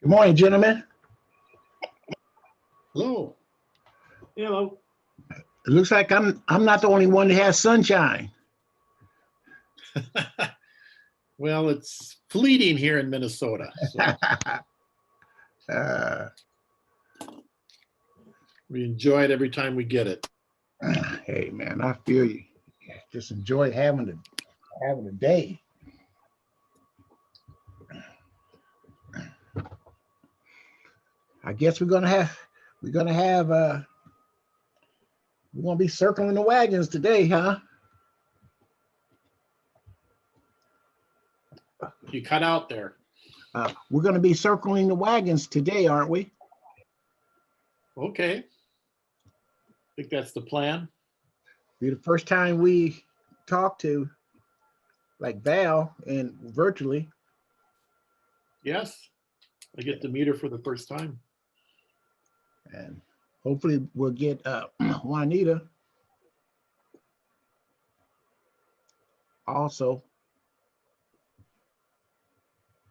Good morning, gentlemen. Hello. Hello. It looks like I'm not the only one that has sunshine. Well, it's fleeting here in Minnesota. So Uh, we enjoy it every time we get it. hey man, I feel you. Just enjoy having a day. I guess we're gonna be circling the wagons today, huh? You cut out there. We're gonna be circling the wagons today, aren't we? Okay. I think that's the plan. Be the first time we talk to like Val and virtually. Yes. I get to meet her for the first time. And hopefully we'll get Juanita also.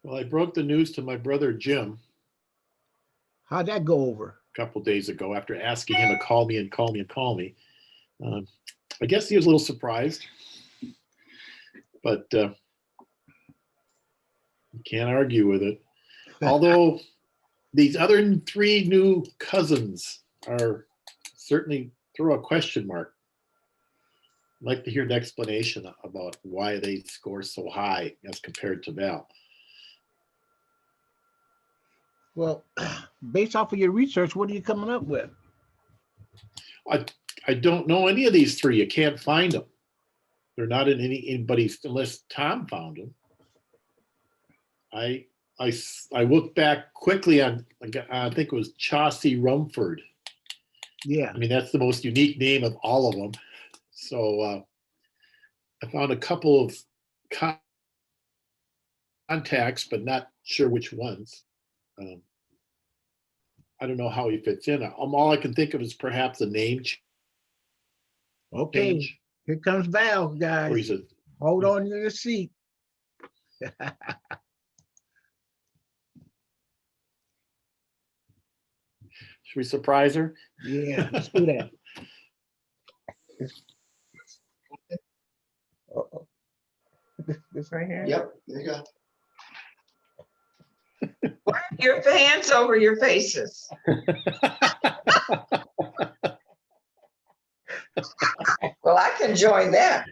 Well, I broke the news to my brother Jim How'd that go over? a couple days ago after asking him to call me. I guess he was a little surprised, but you can't argue with it. Although these other three new cousins are certainly throw a question mark. I'd like to hear an explanation about why they score so high as compared to Val. Well, based off of your research, what are you coming up with? I don't know any of these three. You can't find them. They're not in anybody's unless Tom found them. I looked back quickly on, I think it was Chauncey Rumford. Yeah. I mean, that's the most unique name of all of them. So I found a couple of contacts, but not sure which ones. I don't know how he fits in. All I can think of is perhaps a name Okay. change. Here comes Val, Or guys. he's a, Hold on to your seat. should we surprise her? Yeah, let's do that. Uh-oh. This right here? Yep, there you go. Wipe your hands over your faces. Well, I can join that.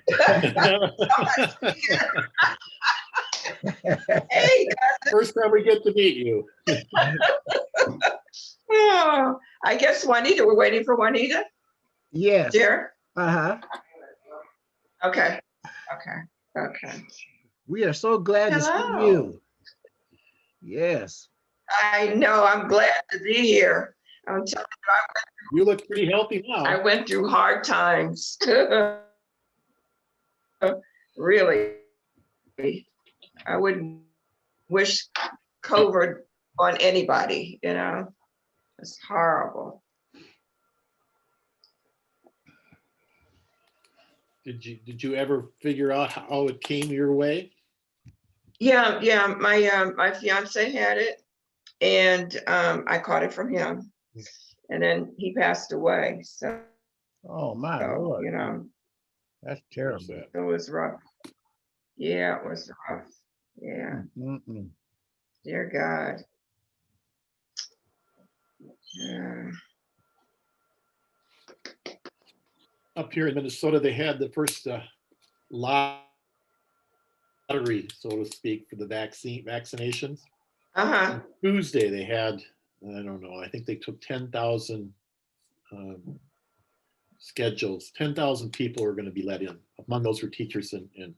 Hey, First time we get to meet you. oh, I guess Juanita, we're waiting for Juanita, Yes. dear. Uh-huh. Okay, okay. We are so glad to see Hello. you. Yes. I know, I'm glad to be here. I'm telling You look pretty healthy you, I now. went through hard times. Really. I wouldn't wish COVID on anybody, you know? It's horrible. Did you ever figure out how it came your way? Yeah, my fiance had it, and I caught it from him, and then he passed away. So Oh my Lord. you know, That's terrible. it was rough. Yeah, it was rough. Yeah, Mm-mm. dear God. Yeah. Up here in Minnesota, they had the first lottery, so to speak, for the vaccinations. Uh-huh. Tuesday, they had, I don't know, I think they took 10,000 schedules. 10,000 people are going to be let in. Among those were teachers in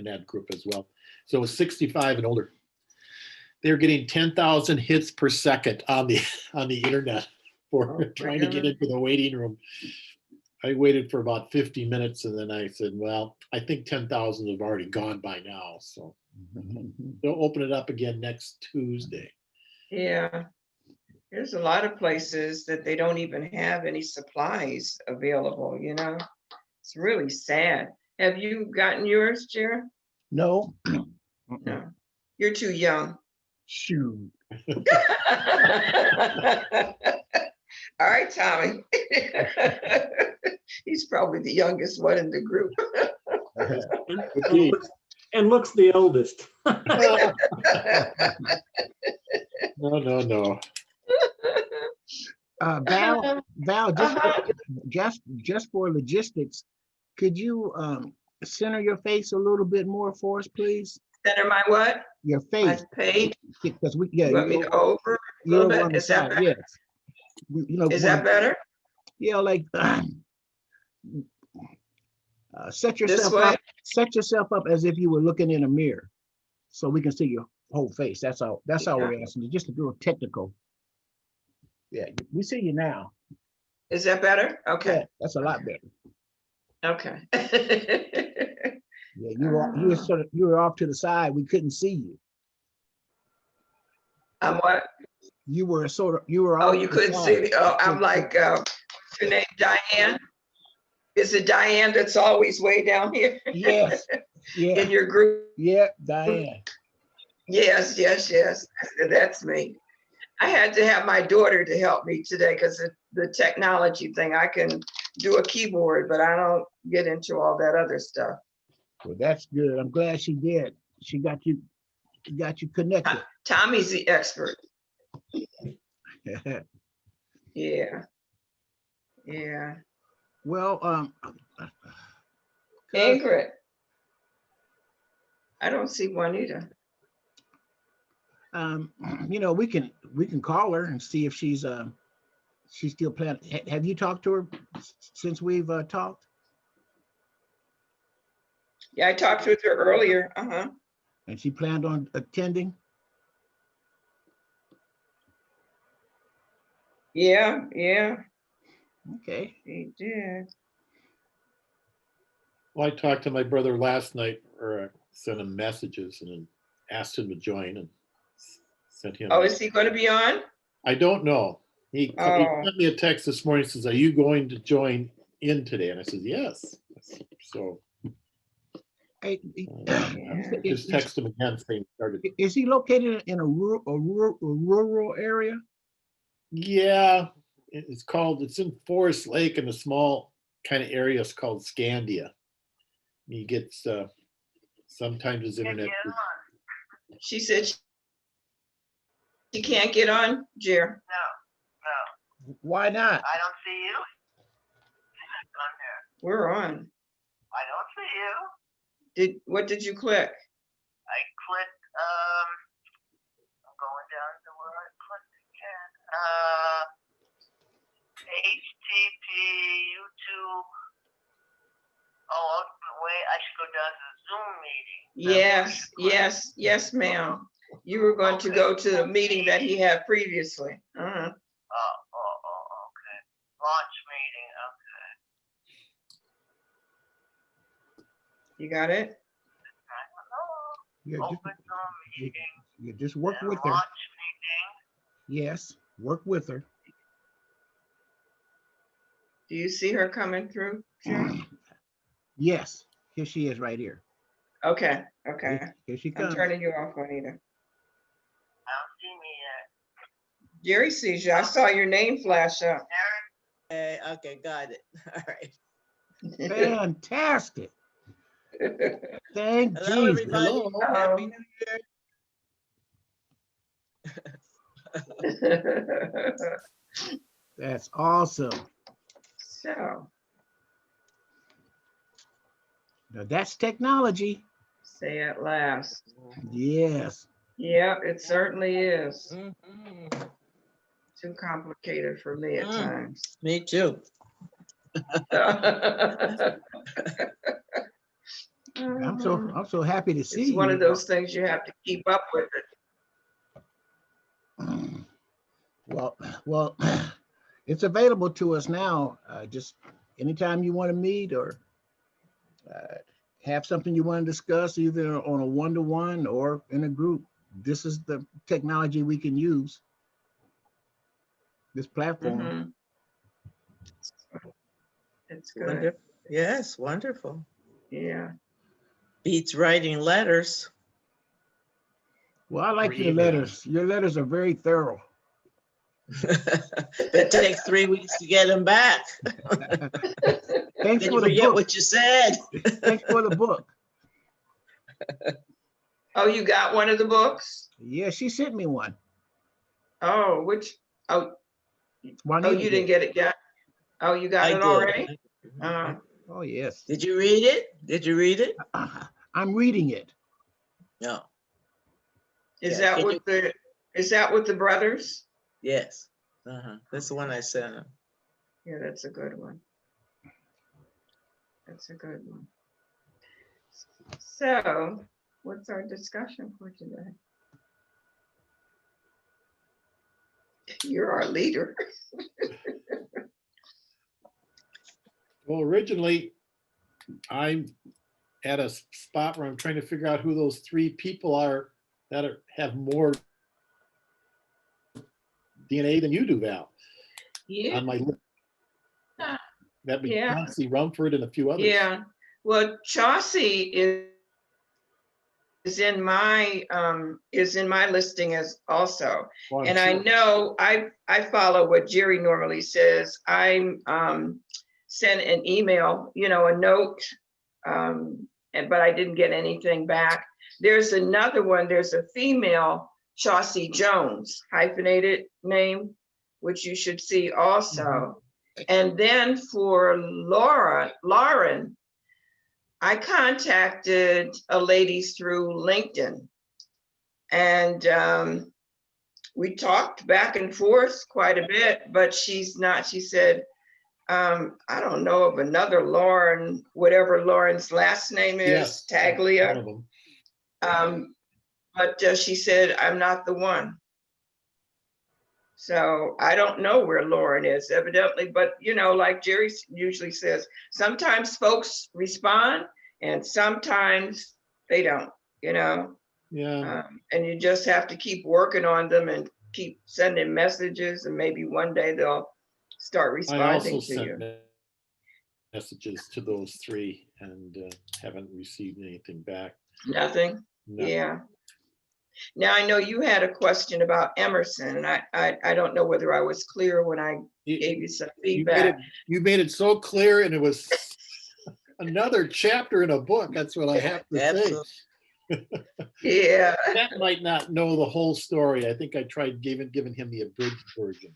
that group as well. So it was 65 and older. They're getting 10,000 hits per second on the internet for trying to get into the waiting room. I waited for about 50 minutes and then I said, well, I think 10,000 have already gone by now. So they'll open it up again next Tuesday. Yeah. There's a lot of places that they don't even have any supplies available, you know? It's really sad. Have you gotten yours, Jared? No. No. You're too young. Shoot. All right, Tommy. He's probably the youngest one in the group. Indeed. And looks the oldest. No. Val, Uh-huh. just for logistics, could you center your face a little bit more for us, please? Center my what? Your My face, page? because You want me to go over a you're little over on bit? the Is that side, better? yes. You know, Is that better? yeah, like set This yourself way? up, set yourself up as if you were looking in a mirror, so we can see your whole face. That's all. That's all we're asking you. Just a little technical. Yeah, we see you now. Is that better? Yeah, Okay, that's a lot better. okay. Yeah, you were off to the side. We couldn't see you. I'm what? You were off Oh, to you the couldn't side. see me? Oh, I'm like, what's your name, Diane? Is it Diane that's always way down here? Yes. Yeah. In your group? Yeah, Diane. Yes. That's me. I had to have my daughter to help me today because the technology thing, I can do a keyboard, but I don't get into all that other stuff. Well, that's good. I'm glad she did. She got you connected. Tommy's the expert. Yeah. Well, Ingrid. I don't see Juanita. you know, we can call her and see if she's still planning. Have you talked to her since we've talked? Yeah, I talked with her earlier. Uh-huh. And she planned on attending? Yeah, Okay. she did. Well, I talked to my brother last night, or I sent him messages and then asked him to join and sent him. Oh, is he going to be on? I don't know. He Oh. sent me a text this morning, says, "Are you going to join in today?" And I said, "Yes." So Hey, just text him again saying started. is he located in a rural area? Yeah, it's in Forest Lake in a small kind of area. It's called Scandia. He gets sometimes his internet. She said she can't get on, Jer. Why not? I don't see you. On here. We're on. I don't see you. What did you click? I clicked, I'm going down to where I clicked again. HTTP, YouTube. Oh, wait, I should go down to the Zoom meeting. Yes, ma'am. You were going to go to the meeting that he had previously. Uh-huh. Okay. Launch meeting, okay. You got it? Yeah, Open Zoom meeting. you just work and with her. Launch meeting. Yes, work with her. Do you see her coming through, Jer? Yes, here she is right here. Okay. Here she I'm comes. turning you off, Juanita. I don't see me yet. Jerry sees you. I saw your name flash up. Okay, got it. All right. Fantastic. Thank Hello, Jesus. everybody. Hello. Happy New Year. That's awesome. So, Now that's technology. say at last. Yes. Yeah, it certainly is. Mhm. Too complicated for me at times. Me too. I'm so happy to see It's you. one of those things you have to keep up with it. Well, it's available to us now. Just anytime you want to meet or have something you want to discuss, either on a one-to-one or in a group. This is the technology we can use. This platform. Mhm. It's good. Wonderful. Yes, wonderful. Yeah. Beats writing letters. Well, I like Or your email. letters. Your letters are very thorough. It takes 3 weeks to get them back. Thanks Then for you the forget book. what you said. Thanks for the book. Oh, you got one of the books? Yeah, she sent me one. Oh, which, oh, Juanita you didn't did. get it yet? Oh, you got I it did. already? Oh, yes. Did you read it? Did you read it? I'm reading it. No. Is Yeah, that can with the brothers? Yes. That's the one I sent him. Yeah, that's a good one. That's a good one. So, what's our discussion for today? You're our leader. Well, originally, I'm at a spot where I'm trying to figure out who those 3 people are that have more DNA than you do, Val. Yeah, On my list. That'd be Yeah. Chauncey Rumford and a few others. yeah. Well, Chauncey is in my listing as also. Well, I'm And I sure- know I follow what Jerry normally says. I sent an email, a note, but I didn't get anything back. There's another one. There's a female Chauncey Jones, hyphenated name, which you should see also. And then for Lauren, I contacted a lady through LinkedIn, and we talked back and forth quite a bit, but she said, I don't know of another Lauren, whatever Lauren's last name is, Yes, one Taglia. of them. But she said, I'm not the one. So I don't know where Lauren is evidently, but like Jerry usually says, sometimes folks respond and sometimes they don't, Yeah. and you just have to keep working on them and keep sending messages, and maybe one day they'll start I responding also to you. sent messages to those 3 and haven't received anything back. Nothing. No. Yeah. Now I know you had a question about Emerson, and I don't know whether I was clear when I gave you some feedback. You made it so clear, and it was another chapter in a book. That's what I have to say. Absolutely. Yeah. Pat might not know the whole story. I think I tried giving him the abridged version.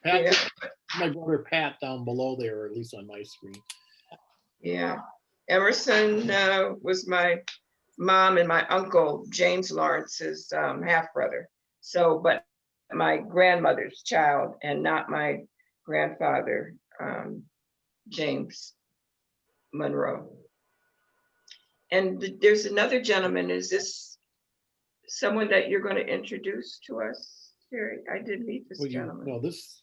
Pat, Yeah. my brother Pat down below there, or at least on my screen. Yeah. Emerson was my mom and my uncle James Lawrence's half brother. So, but my grandmother's child, and not my grandfather, James Munro. And there's another gentleman. Is this someone that you're going to introduce to us, Jerry? I did meet this Well, gentleman. no, this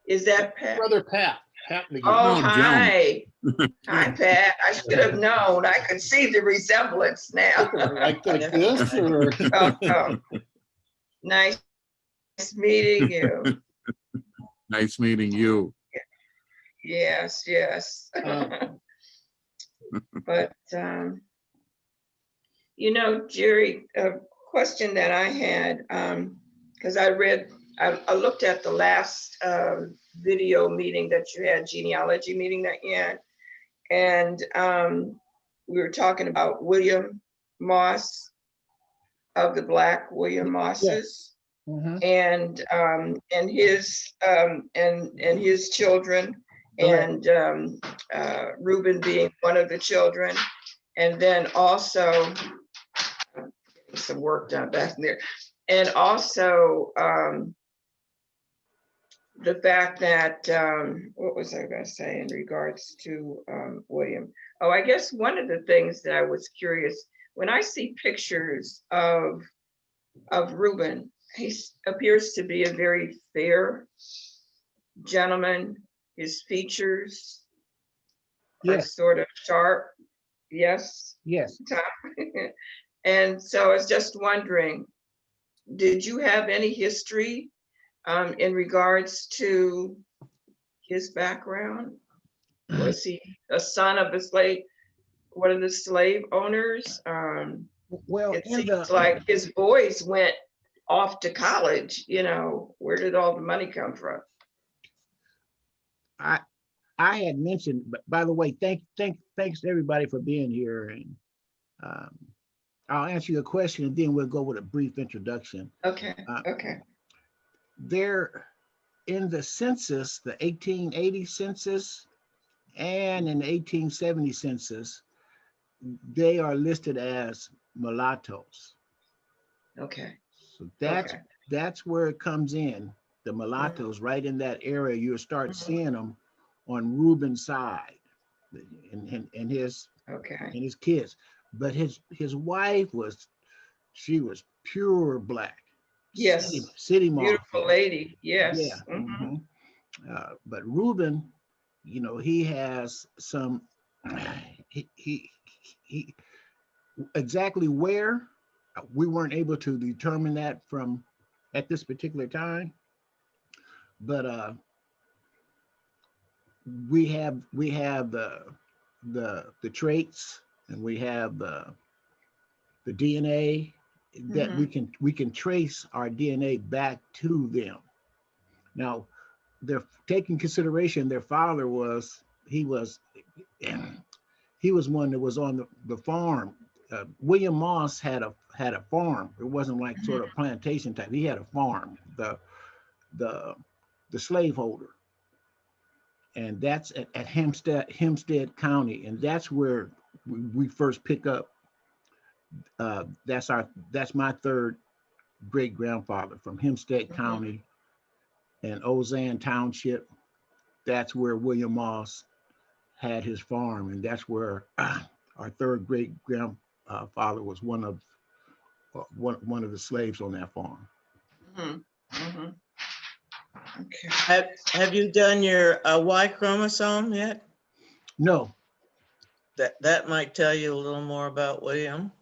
Is that Pat? brother Pat McGee. Oh, No, hi. Hi, Pat. I should have known. I could see the resemblance now. like this, or Welcome. Nice meeting you. Nice meeting you. Yes, yes. But, Jerry, a question that I had, because I looked at the last video meeting that you had, genealogy meeting that you had, and we were talking about William Moss, of the Black William Mosses, and his children, and Reuben being one of the children, and then also some work done back there, and also the fact that what was I going to say in regards to William? Oh, I guess one of the things that I was curious, when I see pictures of Reuben, he appears to be a very fair gentleman. His features are Yes, sort of sharp. Yes. yes. And so I was just wondering, did you have any history in regards to his background? Was he a son of one of the slave owners? Well, It in seems the, like his boys went off to college, you know, where did all the money come from? I had mentioned, but by the way, thanks to everybody for being here, and um, I'll answer your question and then we'll go with a brief introduction. Okay, Uh, okay. There, in the census, the 1880 census and in the 1870 census, they are listed as mulattoes. Okay, So okay. that's where it comes in. The mulattoes, right in that area, you'll start Mhm. seeing them on Reuben's side, and Okay. his kids. But his wife she was pure black, Yes, city moss. beautiful lady. Yeah. Yes. Mhm. But Reuben, he has some. He exactly where we weren't able to determine that from at this particular time, but we have the traits, and we have the DNA that Mhm. we can trace our DNA back to them. Now, they're taking consideration their father he was one that was on the farm. William Moss had a farm. It wasn't like Mhm. sort of plantation type. He had a farm. The the slaveholder, and that's at Hempstead County, and that's where we first pick up. That's my third great grandfather from Hempstead Mhm. County and Ozan Township. That's where William Moss had his farm, and that's where our third great grandfather was one of the slaves on that farm. Mhm. Mhm. Okay. Have you done your Y chromosome yet? No, That might tell you a little more about William.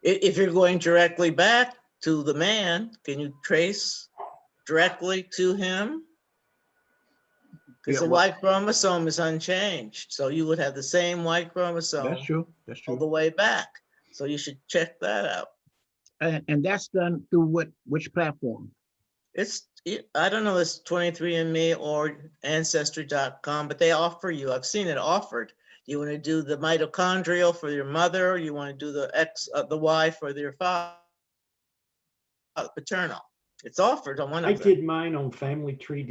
If you're going directly back to the man, can you trace directly to him? yeah, Because the well, Y chromosome is unchanged. So you would have the same Y that's chromosome true. That's all the true. way back. So you should check that out. And that's done through which platform? I don't know, it's 23andMe or Ancestry.com, but they offer you, I've seen it offered. You want to do the mitochondrial for your mother, you want to do the Y for your father, paternal. It's offered on one I of them. did mine on family tree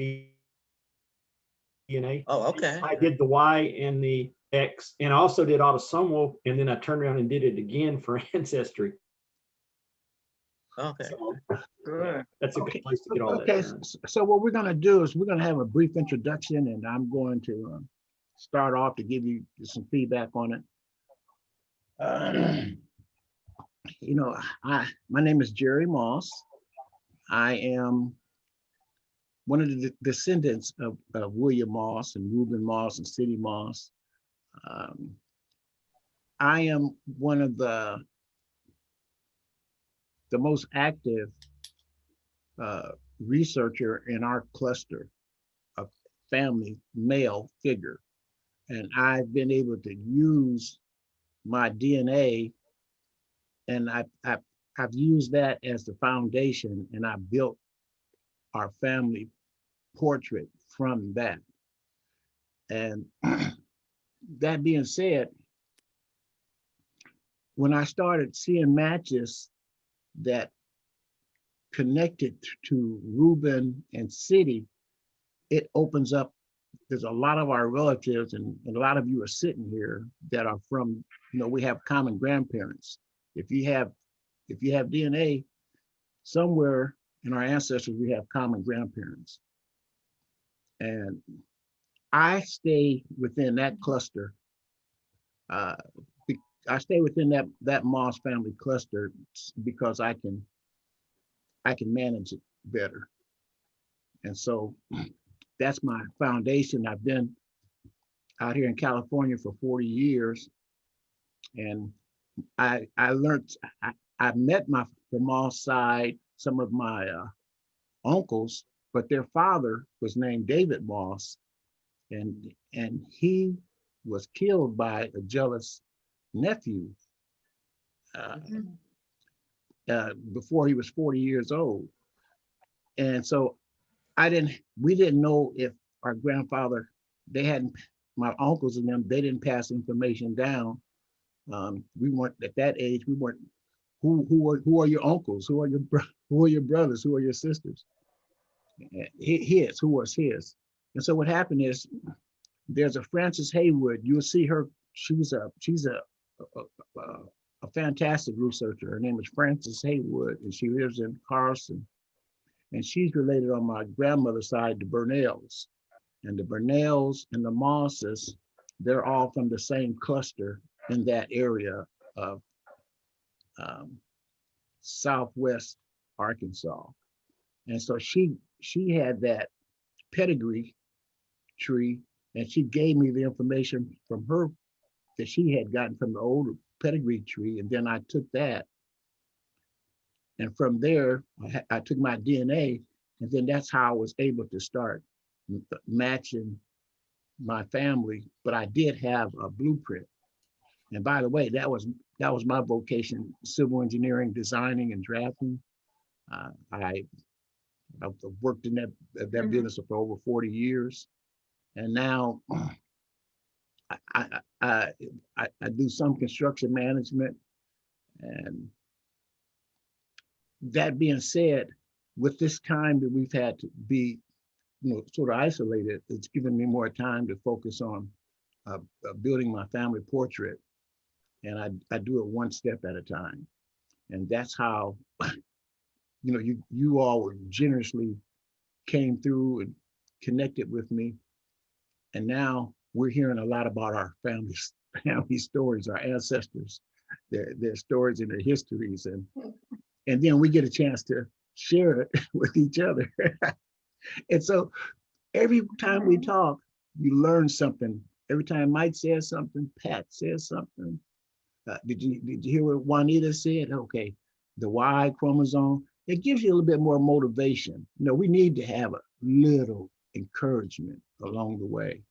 DNA. Oh, okay. I did the Y and the X, and I also did autosomal, and then I turned around and did it again for ancestry. Okay. So Good. that's a good Okay. place to get all that Okay. done. So what we're going to do is we're going to have a brief introduction, and I'm going to start off to give you some feedback on it. My name is Jerry Moss. I am one of the descendants of William Moss and Reuben Moss and Sidney Moss. Um, I am one of the most active researcher in our cluster of family male figure. And I've been able to use my DNA, and I've used that as the foundation, and I built our family portrait from that. And that being said, when I started seeing matches that connected to Reuben and City, it opens up. There's a lot of our relatives, and a lot of you are sitting here that are from, we have common grandparents. If you have DNA somewhere in our ancestors, we have common grandparents. And I stay within that cluster. Uh, I stay within that Moss family cluster because I can manage it better. And so that's my foundation. I've been out here in California for 40 years, and I learned. I met the Moss side, some of my uncles, but their father was named David Moss, and he was killed by a jealous nephew. uh, before he was 40 years old. And so we didn't know if our grandfather, my uncles and them, they didn't pass information down. We weren't at that age. We weren't. Who are your uncles? Who are your brothers? Who are your sisters? Who was his? And so what happened is, there's a Frances Haywood. You'll see her. She's a fantastic researcher. Her name is Frances Haywood, and she lives in Carson. And she's related on my grandmother's side to Burnells. And the Burnells and the Mosses, they're all from the same cluster in that area of Southwest Arkansas. And so she had that pedigree tree, and she gave me the information from her that she had gotten from the old pedigree tree. And then I took that. And from there, I took my DNA, and then that's how I was able to start matching my family. But I did have a blueprint. And by the way, that was my vocation: civil engineering, designing, and drafting. I've worked in that business for over 40 years, and now I do some construction management. And that being said, with this time that we've had to be, sort of isolated, it's given me more time to focus on building my family portrait. And I do it one step at a time. And that's how, you all generously came through and connected with me. And now we're hearing a lot about our family stories, our ancestors, their stories and their histories. And then we get a chance to share it with each other. And so every time we talk, you learn something. Every time Mike says something, Pat says something. Did you hear what Juanita said? Okay, the Y chromosome. It gives you a little bit more motivation. We need to have a little encouragement along the way.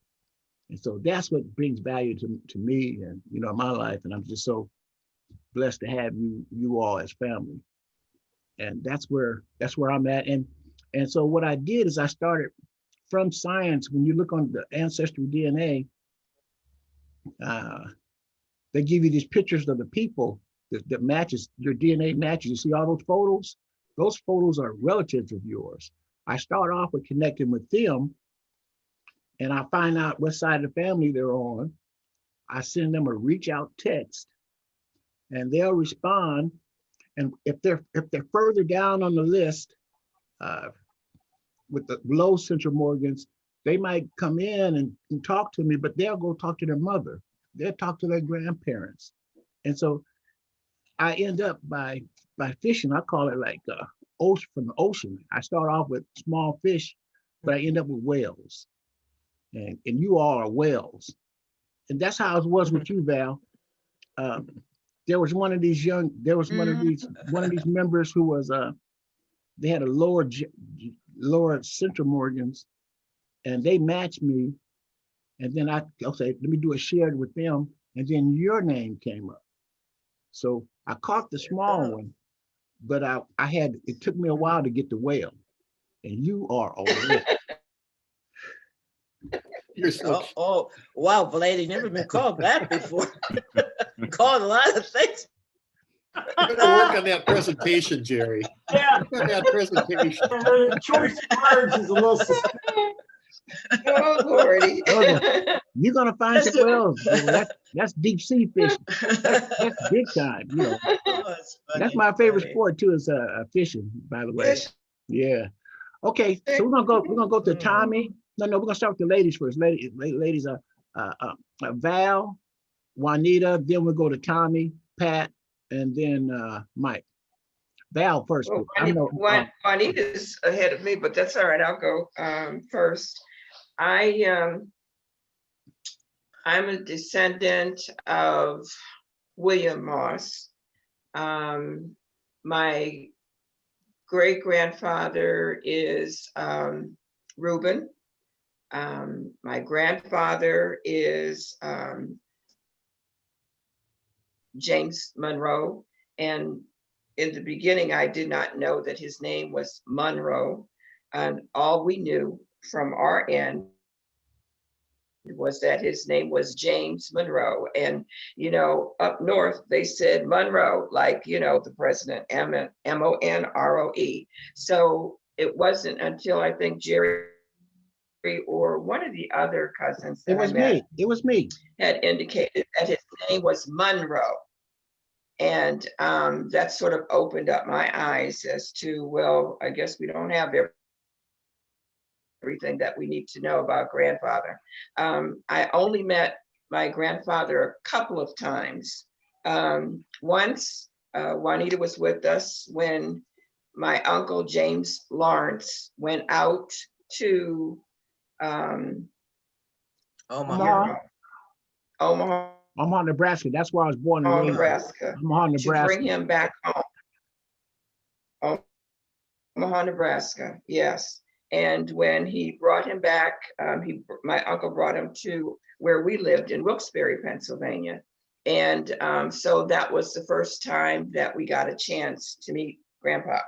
And so that's what brings value to me and, my life. And I'm just so blessed to have you all as family. And that's where I'm at. And so what I did is I started from science. When you look on the ancestry DNA, they give you these pictures of the people that matches, your DNA matches. You see all those photos? Those photos are relatives of yours. I start off with connecting with them, and I find out what side of the family they're on. I send them a reach out text, and they'll respond. And if they're further down on the list, with the low central Morgans, they might come in and talk to me, but they'll go talk to their mother. They'll talk to their grandparents. And so I end up by fishing. I call it like ocean from the ocean. I start off with small fish, but I end up with whales. And you all are whales. And that's how it was with you, Val. There was one of these members who was they had a lower central Morgans, and they matched me. And then I'll say, let me do a shared with them. And then your name came up. So I caught the small one, but it took me a while to get the whale. And you are a whale. You're so Oh, wow, Vlady, never been called that before. Called a lot of things. I'm gonna work on that presentation, Jerry. Yeah. Work on that presentation. The choice of words is a little suspicious. Oh, Lordy. You're gonna find some whales. That's deep sea fishing. That's big time. Oh, That's my favorite sport too, is fishing, by the way. Fish. Yeah. Okay, so we're gonna go to Tommy. No, we're gonna start with the ladies first. Ladies Val, Juanita, then we'll go to Tommy, Pat, and then Mike. Val first. Well, Juanita's ahead of me, but that's all right. I'll go first. I'm a descendant of William Moss. My great-grandfather is Reuben. My grandfather is James Munro, And in the beginning, I did not know that his name was Munro. And all we knew from our end was that his name was James Munro. And, up north, they said Monroe, like, the president, Monroe. So it wasn't until I think Jerry or one of the other cousins It that I was met me. It was me. had indicated that his name was Munro. And that sort of opened up my eyes as to, well, I guess we don't have everything that we need to know about grandfather. I only met my grandfather a couple of times. Once, Juanita was with us when my uncle James Lawrence went out to Omaha. Omaha, Omaha, Nebraska. That's where I was born and raised. Nebraska, Omaha, to Nebraska. bring him back home. Omaha, Nebraska, yes. And when he brought him back, my uncle brought him to where we lived in Wilkes-Barre, Pennsylvania. And so that was the first time that we got a chance to meet Grandpa.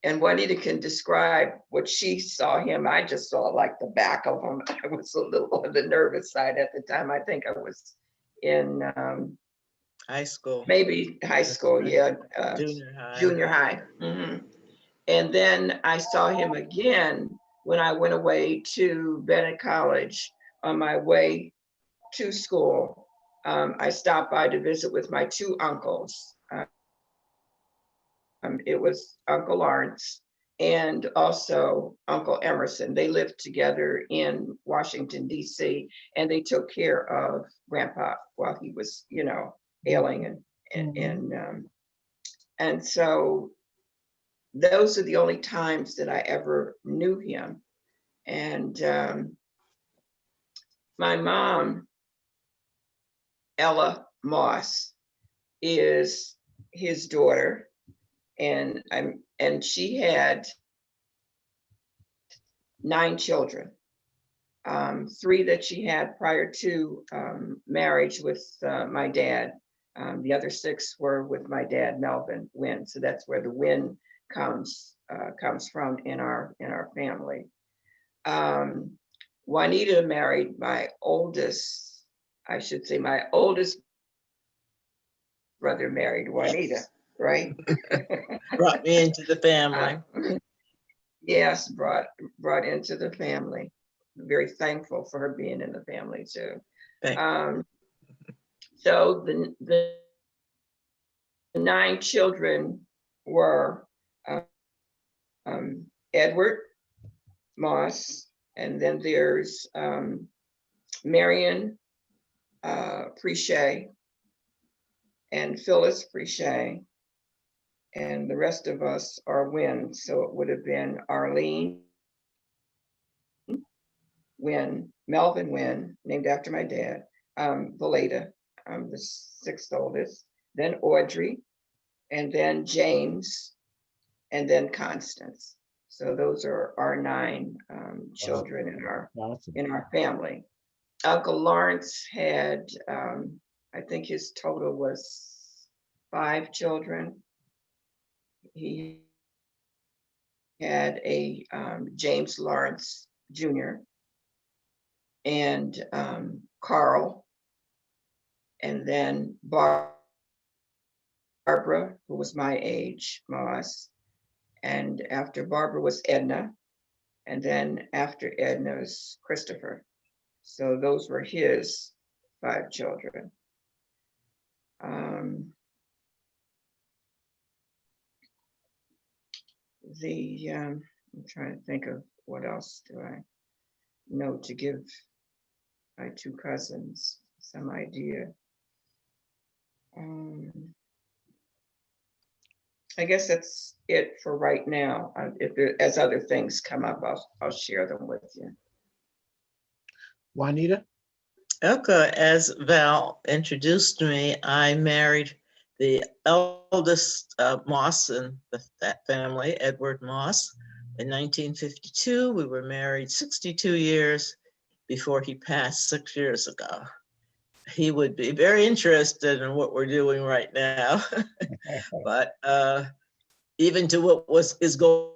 And Juanita can describe what she saw him. I just saw like the back of him. I was a little on the nervous side at the time. I think I was in High school. maybe high school, yeah. Junior high. Junior high. Mhm. And then I saw him again when I went away to Bennett College on my way to school. I stopped by to visit with my two uncles. It was Uncle Lawrence and also Uncle Emerson. They lived together in Washington, D.C., and they took care of Grandpa while he was, ailing. And so those are the only times that I ever knew him. And my mom, Ella Moss, is his daughter. And she had 9 children, 3 that she had prior to marriage with my dad. The other 6 were with my dad, Melvin Wynn. So that's where the Wynn comes from in our family. Juanita married my oldest brother married Juanita, right? Brought me into the family. Yes, brought into the family. Very thankful for her being in the family too. So the 9 children were Edward Moss, and then there's Marion Preche and Phyllis Preche, and the rest of us are Wynn. So it would have been Arlene Wynn, Melvin Wynn, named after my dad, Valeda, the 6th oldest, then Audrey, and then James, and then Constance. So those are our 9 children in our family. Uncle Lawrence had, I think his total was 5 children. He had a James Lawrence Jr. and Carl, and then Barbara, who was my age, Moss, and after Barbara was Edna, and then after Edna was Christopher. So those were his 5 children. I'm trying to think of what else do I know to give my 2 cousins some idea. I guess that's it for right now. As other things come up, I'll share them with you. Juanita? Okay, as Val introduced me, I married the eldest Moss in that family, Edward Moss, in 1952. We were married 62 years before he passed 6 years ago. he would be very interested in what we're doing right now. But even to what is going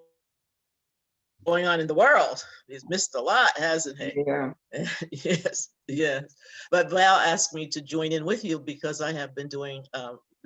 on in the world, he's missed a lot, hasn't he? Yeah. Yes, yes. But Val asked me to join in with you because I have been doing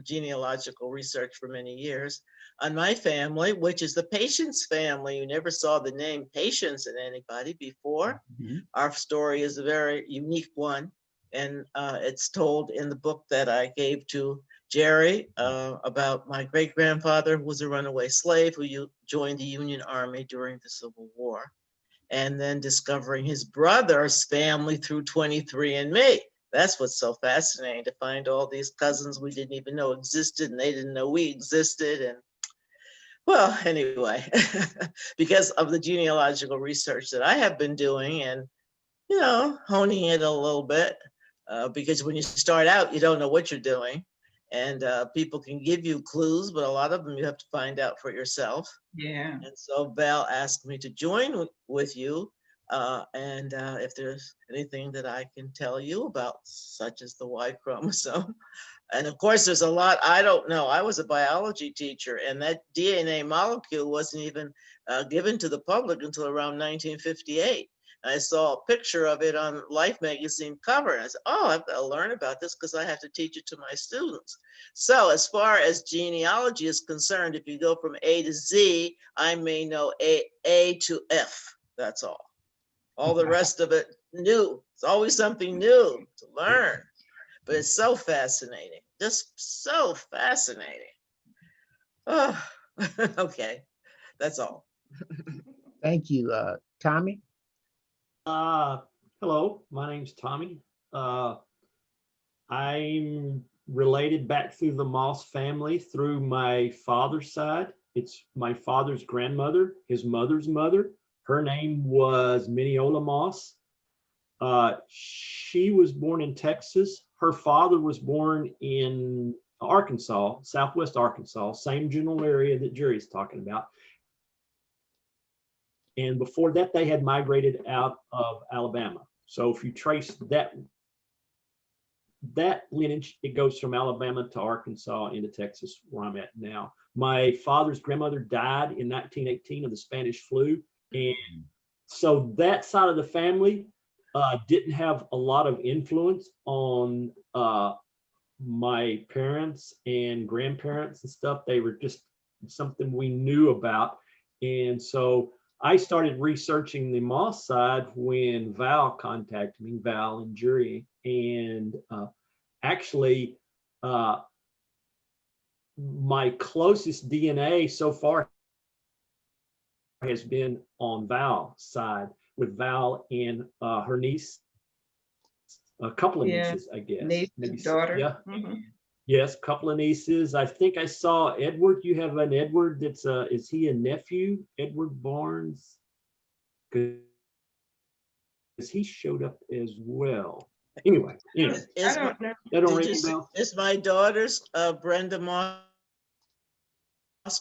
genealogical research for many years on my family, which is the Patience family. You never saw the name Patience in anybody before. Mhm. Our story is a very unique one, and it's told in the book that I gave to Jerry about my great-grandfather, who was a runaway slave who joined the Union Army during the Civil War, and then discovering his brother's family through 23andMe. That's what's so fascinating, to find all these cousins we didn't even know existed, and they didn't know we existed. And well, anyway, because of the genealogical research that I have been doing and, honing it a little bit, because when you start out, you don't know what you're doing. And people can give you clues, but a lot of them you have to find out for yourself. Yeah. And so Val asked me to join with you. And if there's anything that I can tell you about, such as the Y chromosome. And of course, there's a lot I don't know. I was a biology teacher, and that DNA molecule wasn't even given to the public until around 1958. I saw a picture of it on Life magazine cover, and I said, oh, I've got to learn about this because I have to teach it to my students. So as far as genealogy is concerned, if you go from A to Z, I may know A to F. That's all. All the rest of it, new. It's always something new to learn. But it's so fascinating, just so fascinating. Oh, okay, that's all. Thank you. Tommy? Hello, my name's Tommy. I'm related back through the Moss family through my father's side. It's my father's grandmother, his mother's mother. Her name was Mineola Moss. She was born in Texas. Her father was born in Arkansas, Southwest Arkansas, same general area that Jerry's talking about. And before that, they had migrated out of Alabama. So if you trace that lineage, it goes from Alabama to Arkansas into Texas, where I'm at now. My father's grandmother died in 1918 of the Spanish flu. And so that side of the family didn't have a lot of influence on my parents and grandparents and stuff. They were just something we knew about. And so I started researching the Moss side when Val contacted me, Val and Jury. And actually, my closest DNA so far has been on Val's side, with Val and her niece, a couple of nieces, I guess. Niece, Maybe daughter. Yeah. Mhm. Yes, a couple of nieces. I think I saw Edward. You have an Edward that's is he a nephew? Edward Barnes? Because he showed up as well. Anyway, I Is don't know. that don't did ring you a see- bell? is my daughter's Brenda Moss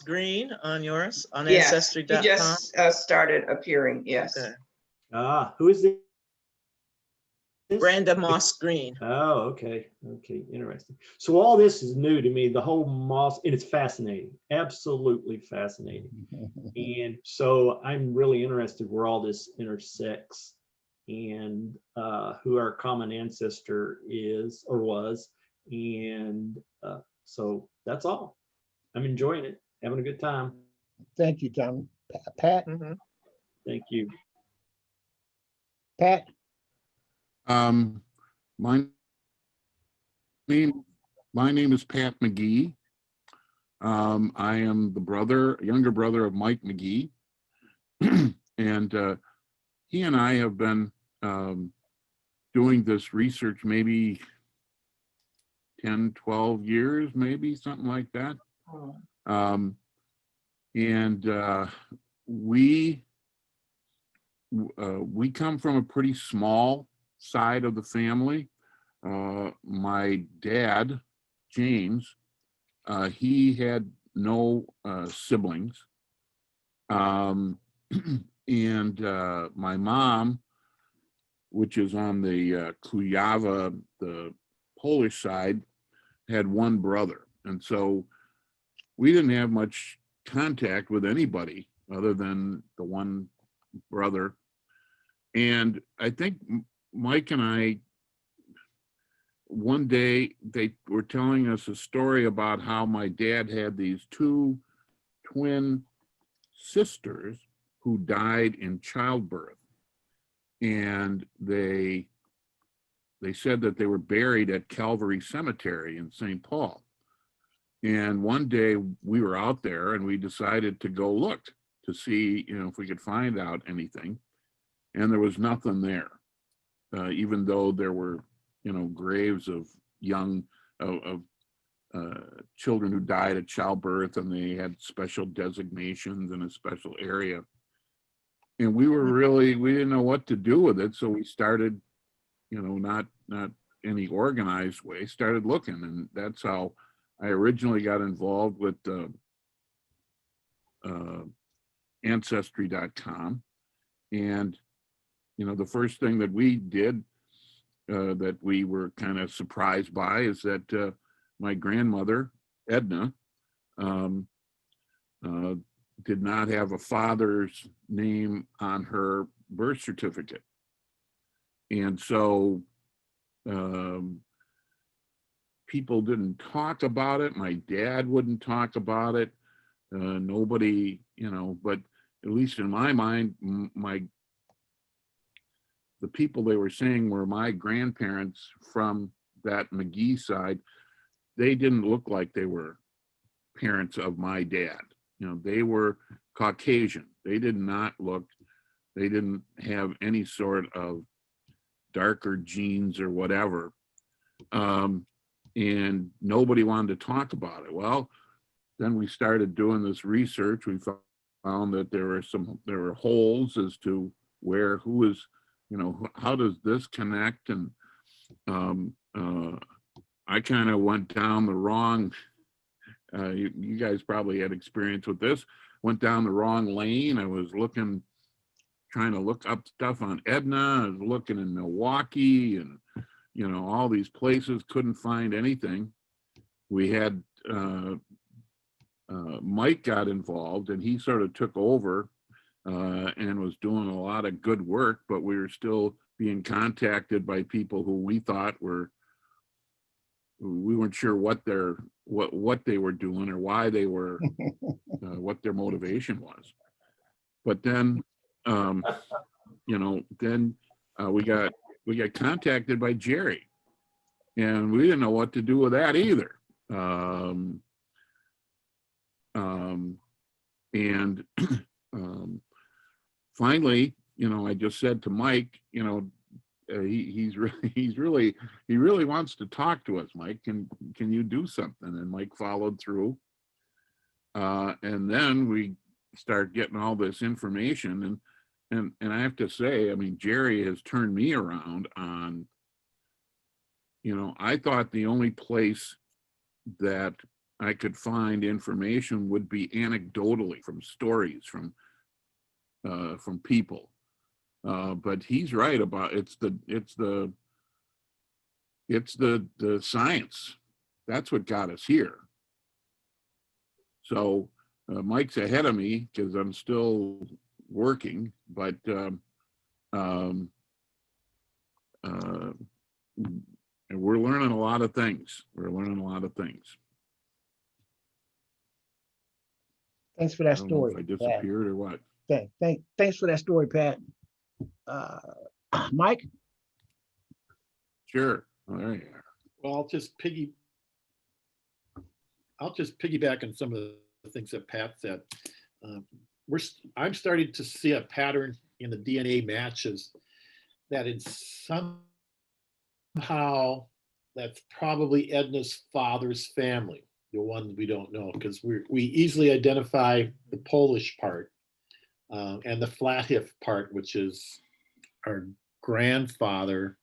Green on yours, on Yes, he ancestry.com? just started appearing, yes. Okay. Who is it? Brenda Moss Green. Oh, okay. Okay, interesting. So all this is new to me, the whole Moss, and it's fascinating, absolutely fascinating. And so I'm really interested where all this intersects and who our common ancestor is or was. And so that's all. I'm enjoying it, having a good time. Thank you, Tommy. Pat? Mhm. Thank you. Pat? My name is Pat McGee. I am the younger brother of Mike McGee. And he and I have been doing this research maybe 10, 12 years, maybe something like that. And we come from a pretty small side of the family. My dad, James, he had no siblings. And my mom, which is on the Cuyava, the Polish side had one brother. And so we didn't have much contact with anybody other than the one brother. And I think Mike and I, one day they were telling us a story about how my dad had these two twin sisters who died in childbirth. And they said that they were buried at Calvary Cemetery in St. Paul. And one day we were out there and we decided to go look to see, if we could find out anything. And there was nothing there, even though there were, graves of young, of children who died at childbirth, and they had special designations in a special area. And we didn't know what to do with it. So we started, not any organized way, started looking. And that's how I originally got involved with Ancestry.com. And, the first thing that we did that we were kind of surprised by is that my grandmother, Edna, did not have a father's name on her birth certificate. And so people didn't talk about it. My dad wouldn't talk about it. Nobody, but at least in my mind, the people they were saying were my grandparents from that McGee side. They didn't look like they were parents of my dad. They were Caucasian. They didn't have any sort of darker genes or whatever. And nobody wanted to talk about it. Well, then we started doing this research. We found that there were holes as to who is, how does this connect? And I kind of went down the wrong, you guys probably had experience with this, went down the wrong lane. I was trying to look up stuff on Edna. I was looking in Milwaukee and, all these places, couldn't find anything. We had, Mike got involved and he sort of took over and was doing a lot of good work, but we were still being contacted by people who we thought we weren't sure what they were doing or why they were, what their motivation was. But then, we got contacted by Jerry, and we didn't know what to do with that either. Finally, I just said to Mike, he really wants to talk to us, Mike. Can you do something? And Mike followed through. And then we start getting all this information, and I have to say, Jerry has turned me around on, I thought the only place that I could find information would be anecdotally from stories from people. But he's right about it's the science. That's what got us here. So Mike's ahead of me because I'm still working, but we're learning a lot of things. Thanks for I that don't know story, if I Pat. disappeared or what. Thanks for that story, Pat. Mike? Sure. Oh, there you are. Well, I'll just piggyback on some of the things that Pat said. I'm starting to see a pattern in the DNA matches that in somehow that's probably Edna's father's family, the one we don't know, because we easily identify the Polish part and the Flathead part, which is our great-grandfather,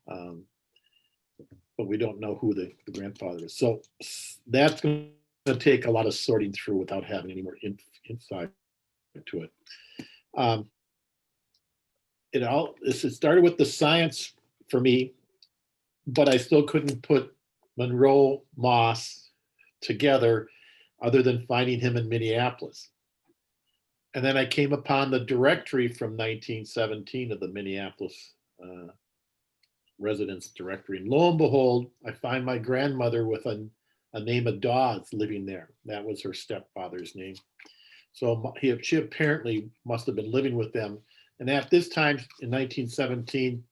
but we don't know who the grandfather is. So that's going to take a lot of sorting through without having any more insight to it. It started with the science for me, but I still couldn't put Munro Moss together other than finding him in Minneapolis. And then I came upon the directory from 1917 of the Minneapolis residence directory. And lo and behold, I find my grandmother with a name of Dawes living there. That was her stepfather's name. So she apparently must have been living with them. And at this time in 1917,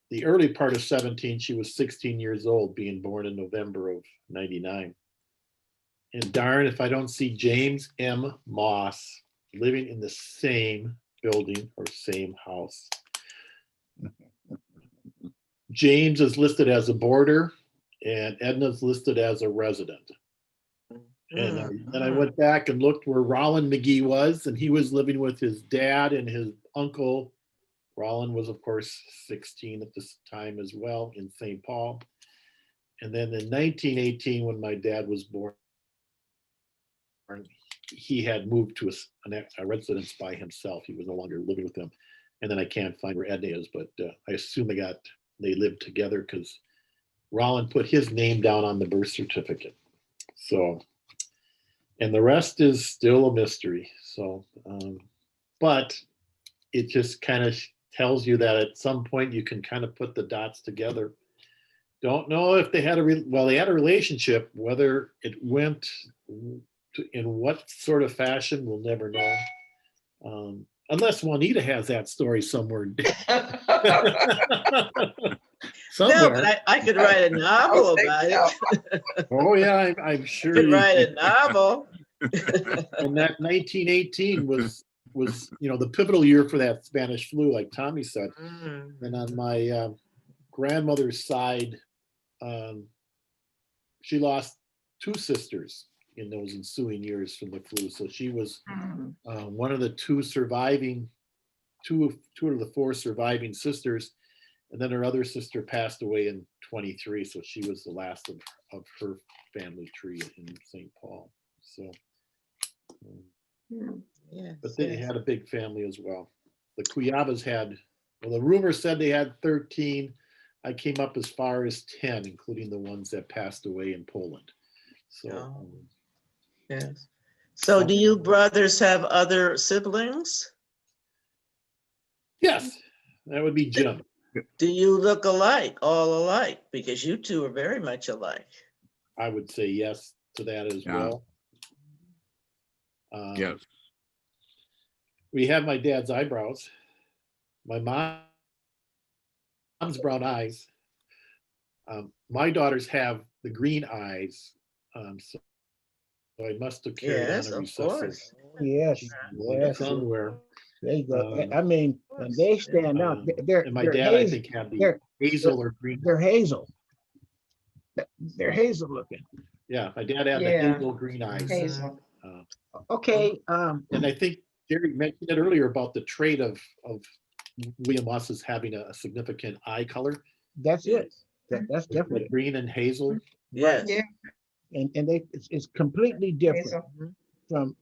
the early part of 17, she was 16 years old, being born in November of 99. And darn if I don't see James M. Moss living in the same building or same house. James is listed as a boarder and Edna's listed as a resident. And then I went back and looked where Rollin McGee was, and he was living with his dad and his uncle. Rollin was, of course, 16 at this time as well in St. Paul. And then in 1918, when my dad was born, he had moved to a residence by himself. He was no longer living with them. And then I can't find where Edna is, but I assume they lived together because Rollin put his name down on the birth certificate. So, and the rest is still a mystery. So, but it just kind of tells you that at some point you can kind of put the dots together. Don't know if they had they had a relationship. Whether it went in what sort of fashion, we'll never know. Unless Juanita has that story somewhere. No, but I could write a novel about it. Oh yeah, I'm sure. I could write a novel. And that 1918 was the pivotal year for that Spanish flu, like Tommy said. And on my grandmother's side, she lost two sisters in those ensuing years from the flu. So she was one of the two of the four surviving sisters. And then her other sister passed away in 23. So she was the last of her family tree in St. Paul. So, but they had a big family as well. The Cuyabas the rumor said they had 13. I came up as far as 10, including the ones that passed away in Poland. So, yes. So do you brothers have other siblings? Yes, that would be Jim. Do you look alike, all alike? Because you two are very much alike. I would say yes to that as well. Yes. We have my dad's eyebrows, my mom's brown eyes. My daughters have the green eyes, so I must have carried on a recessive Yes, yes. somewhere. There you go. I mean, and they stand out. And my dad, I think, had the hazel or green. They're hazel. They're hazel looking. Yeah, my dad had the hazel green eyes. Hazel. Okay. And I think Jerry mentioned it earlier about the trait of William Moss's having a significant eye color. That's it. That's definitely green and hazel. Yes. Yeah. And it's completely different. Hazel. From,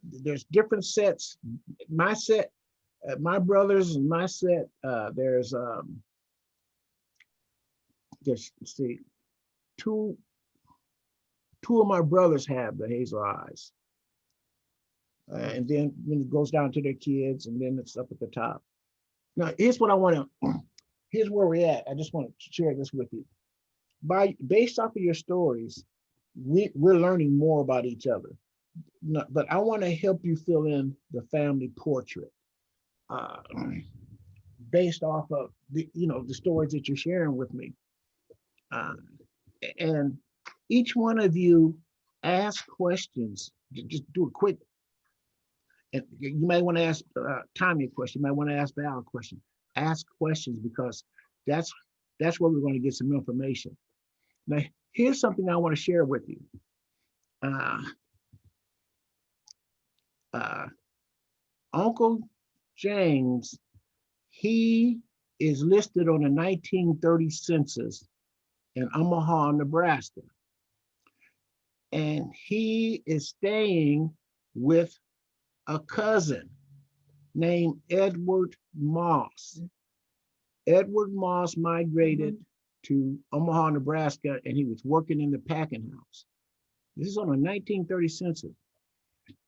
there's different sets. My set, my brothers and my set, there's let's see, two of my brothers have the hazel eyes. And then when it goes down to their kids, and then it's up at the top. Now, here's what I want to, here's where we're at. I just want to share this with you. Based off of your stories, we're learning more about each other. No, but I want to help you fill in the family portrait based off of the stories that you're sharing with me. And each one of you ask questions. Just do it quick. And you may want to ask Tommy a question. You might want to ask Val a question. Ask questions, because that's where we're going to get some information. Now, here's something I want to share with you. Uncle James, he is listed on the 1930 census in Omaha, Nebraska. And he is staying with a cousin named Edward Moss. Edward Moss migrated to Omaha, Nebraska, and he was working in the packing house. This is on a 1930 census.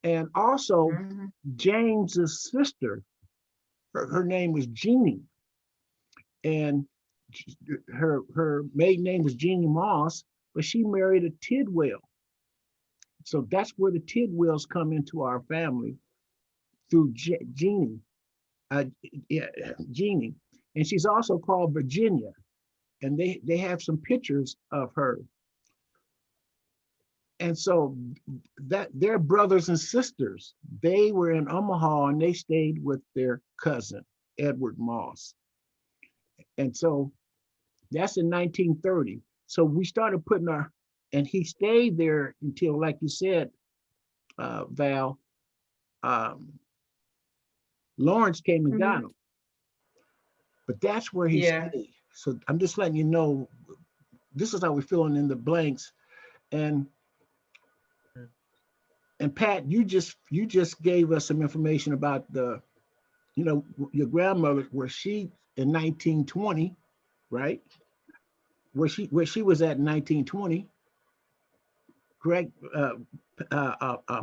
And also Mhm. James's sister, her name was Jeannie, and her maiden name was Jeannie Moss, but she married a Tidwell. So that's where the Tidwells come into our family through Jeannie, uh, yeah, Jeannie, and she's also called Virginia, and they have some pictures of her. And so that they're brothers and sisters. They were in Omaha and they stayed with their cousin, Edward Moss. And so that's in 1930. So we started putting and he stayed there until, like you said, Val, Lawrence came and got Mhm. him. But that's where he Yeah. stayed. So I'm just letting you know, this is how we're filling in the blanks. And Pat, you just gave us some information about your grandmother, where she in 1920, right? Where she was at in 1920, correct?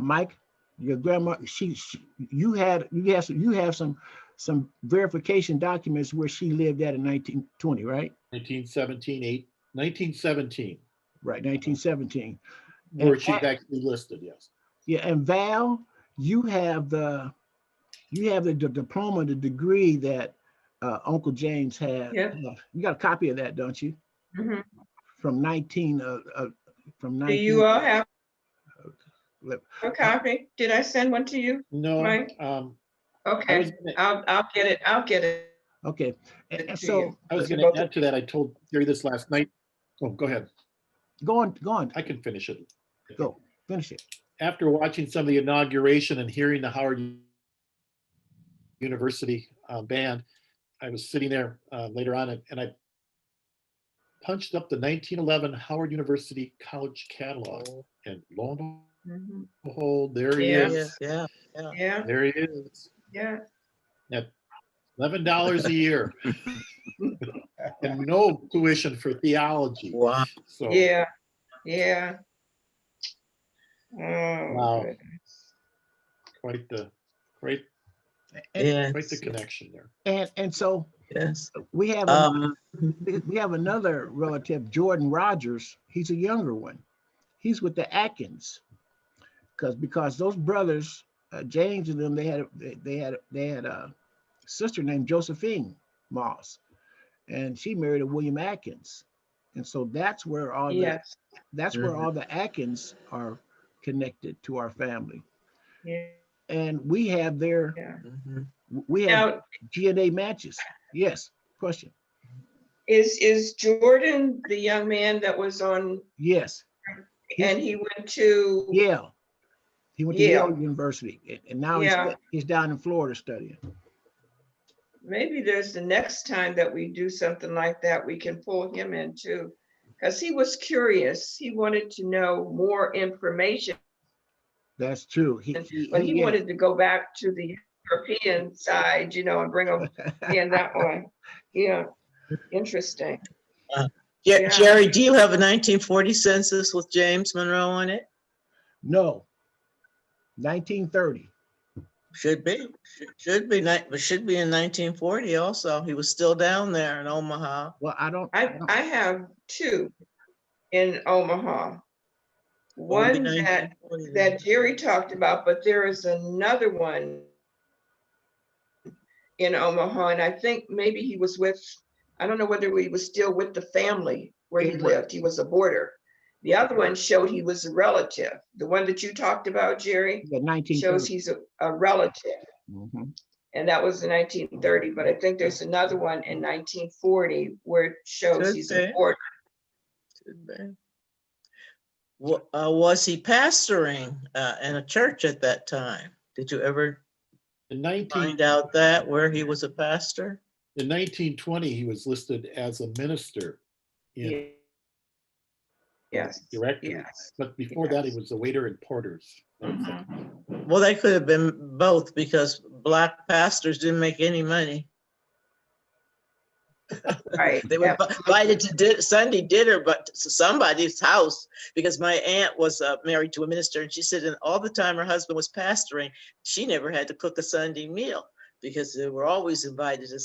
Mike, your grandma, you have some verification documents where she lived at in 1920, right? 1917. Right, 1917. Where And she's actually listed, yes. yeah, and Val, you have the diploma, the degree that Uncle James had. Yep. You got a copy of that, don't you? Mhm. From 19 from Do 19. you all have let- a copy? Did I send one to you? No, Mike? I Okay, was gonna- I'll get it. I'll get it Okay, and to so you. I was To going both to of add to that. I told Gary this last night. Oh, go ahead. go on, I can finish it. go finish it. After watching some of the inauguration and hearing the Howard University band, I was sitting there later on and I punched up the 1911 Howard University College catalog, and lo and Mhm. behold, there he Yeah. is. Yeah, yeah. Yeah, There he is. yeah. At $11 a year and no tuition for theology. Wow. So Yeah, yeah. Oh, wow, goodness. quite the quite And, quite the Yes, connection there. and so yes. we have we have another relative, Jordan Rogers. He's a younger one. He's with the Atkins, because those brothers, James and them, they had a sister named Josephine Moss, and she married a William Atkins, and so that's where Yes, all the Atkins are connected to our family, yeah, and we have their yeah. Mhm. Now, DNA matches. Yes, question. is Jordan the young man that was on, Yes, and he went to Yale. He went to Yale Yale? University, and now Yeah. he's down in Florida studying. Maybe there's the next time that we do something like that, we can pull him in too. Because he was curious. He wanted to know more information, That's true. but he yeah. wanted to go back to the European side, and bring him in that way. Yeah, interesting. Yeah. Jerry, do you have a 1940 census with James Monroe on it? No, 1930. Should be, should be, but should be in 1940 also. He was still down there in Omaha. Well, I don't. I have two in Omaha. Would be One 1940 then. that Jerry talked about, but there is another one in Omaha, and I think maybe he was with, I don't know whether he was still with the family where he Edward. lived. He was a boarder. The other one showed he was a relative. The one that you talked about, Jerry, Yeah, 1930. shows he's a relative. Mhm. And that was in 1930, but I think there's another one in 1940 where it shows Should he's a be. boarder. Should be. Was he pastoring in a church at that time? Did you ever In find out that where he was a pastor? in 1920, he was listed as a minister in Yeah. Yes, directory. yes. But before that, he Yes. was a waiter in Porter's. Mhm. Well, they could have been both because Black pastors didn't make any money. Right. They were invited to Sunday dinner, but to somebody's house, because my aunt was married to a minister, and she said, and all the time her husband was pastoring, she never had to cook a Sunday meal because they were always invited to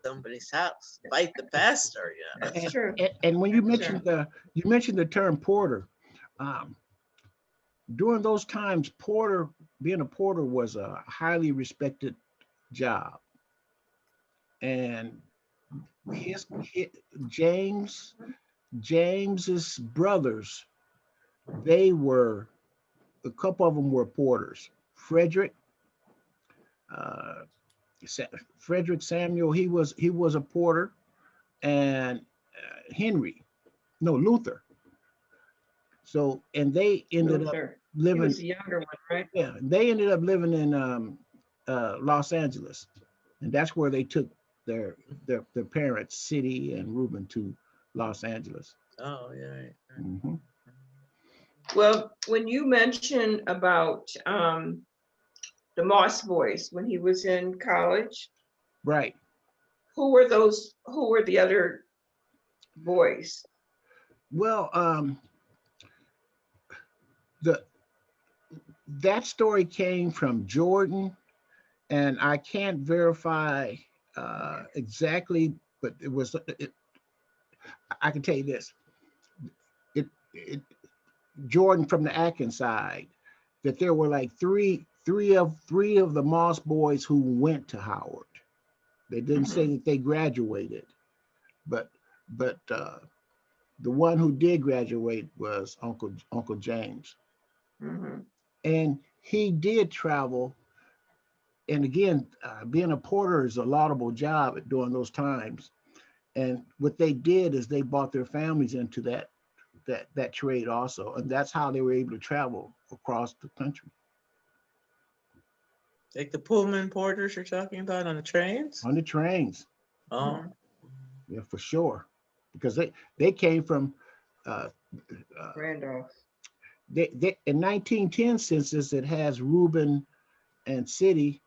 somebody's house. Invite the pastor, you know. That's true. And when you That's true. mentioned the term porter, during those times, being a porter was a highly respected job. And James's brothers, a couple of them were porters. Uh, Frederick Samuel, he was a porter, and Luther. So, and they ended up Luther. He living. was the younger one, right? Yeah, they ended up living in Los Angeles, and that's where they took their parents, Siddy and Reuben, to Los Angeles. Oh, yeah. Right. Mhm. Well, when you mentioned about the Moss boys when he was in college, Right. who were the other boys? Well, that story came from Jordan, and I can't verify exactly, but I can tell you this. Jordan from the Atkins side, that there were like three of the Moss boys who went to Howard. They didn't say that they graduated, but the one who did graduate was Uncle James. Mm-hmm. And he did travel. And again, being a porter is a laudable job during those times. And what they did is they brought their families into that trade also. And that's how they were able to travel across the country. Like the Pullman porters you're talking about on the trains? On the trains. Oh. Yeah, for sure. Because they came from Randolph. they in 1910 census, it has Reuben and Siddy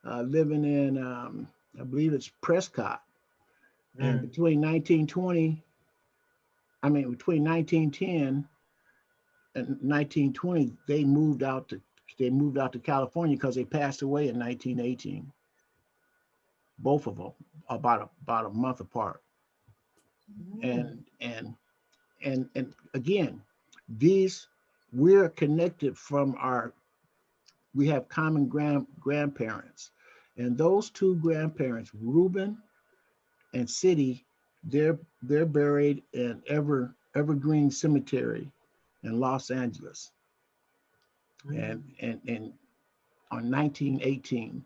living in I believe it's Prescott. And between 1910 and 1920, they moved out to California because they passed away in 1918. Both of them about a month apart. And again, we're connected we have common grandparents, and those two grandparents, Reuben and Siddy, they're buried in Evergreen Cemetery in Los Angeles, and on 1918,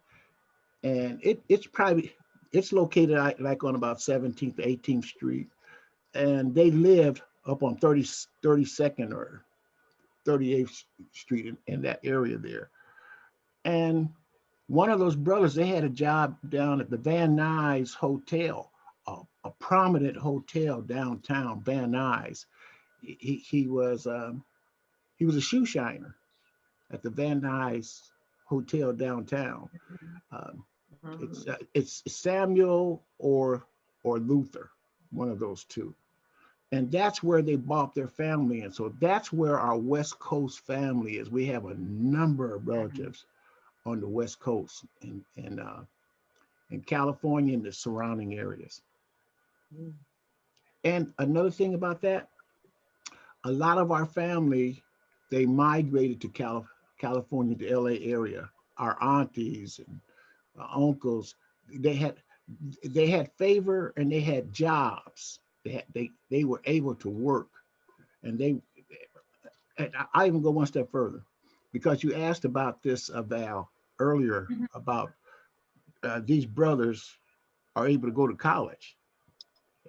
and it's located like on about 17th, 18th Street, and they lived up on 32nd or 38th Street in that area there. And one of those brothers, they had a job down at the Van Nuys Hotel, a prominent hotel downtown, Van Nuys. He was a shoe shiner at the Van Nuys Hotel downtown. It's Samuel or Luther, one of those two. And that's where they brought their family in. So that's where our West Coast family is. We have a number of relatives on the West Coast in California and the surrounding areas. And another thing about that, a lot of our family, they migrated to California, the LA area. Our aunties and uncles, they had favor and they had jobs. They were able to work, and I even go one step further, because you asked about this, Val, earlier about these brothers are able to go to college,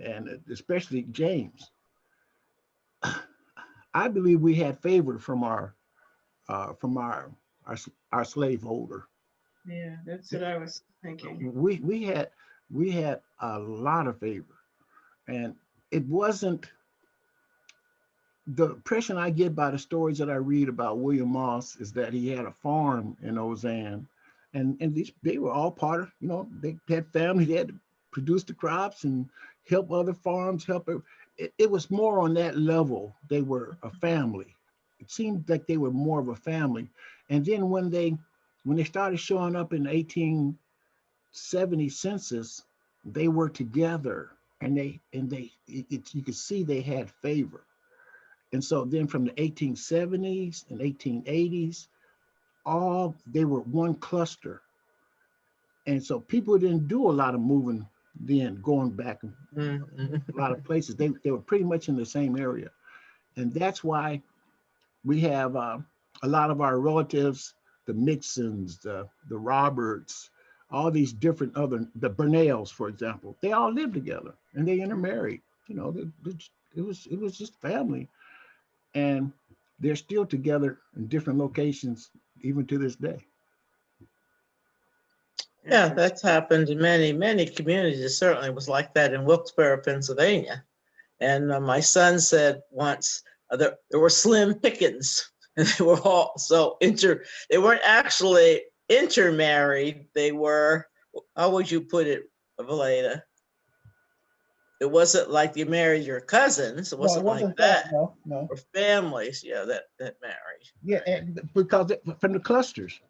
and especially James. I believe we had favor from our slaveholder. Yeah, that's what I was thinking. We had a lot of favor, and it wasn't the impression I get by the stories that I read about William Moss is that he had a farm in Ozanne, and they were all part of, they had family, they had produce the crops and help other farms, it was more on that level. They were a family. It seemed like they were more of a family. And then when they started showing up in the 1870 census, they were together, and you could see they had favor. And so then from the 1870s and 1880s, they were one cluster. And so people didn't do a lot of moving then, going back a lot of places. They were pretty much in the same area. And that's why we have a lot of our relatives, the Mixons, the Roberts, all these different the Burnells, for example, they all lived together and they intermarried. You know, it was just family. And they're still together in different locations, even to this day. Yeah, that's happened in many, many communities. It certainly was like that in Wilkes-Barre, Pennsylvania. And my son said once there were slim pickings. And they were all they weren't actually intermarried. They were, how would you put it, Valeda? It wasn't like you married your cousins. It wasn't like that. No. Or families, yeah, that married. Yeah, and because from the clusters.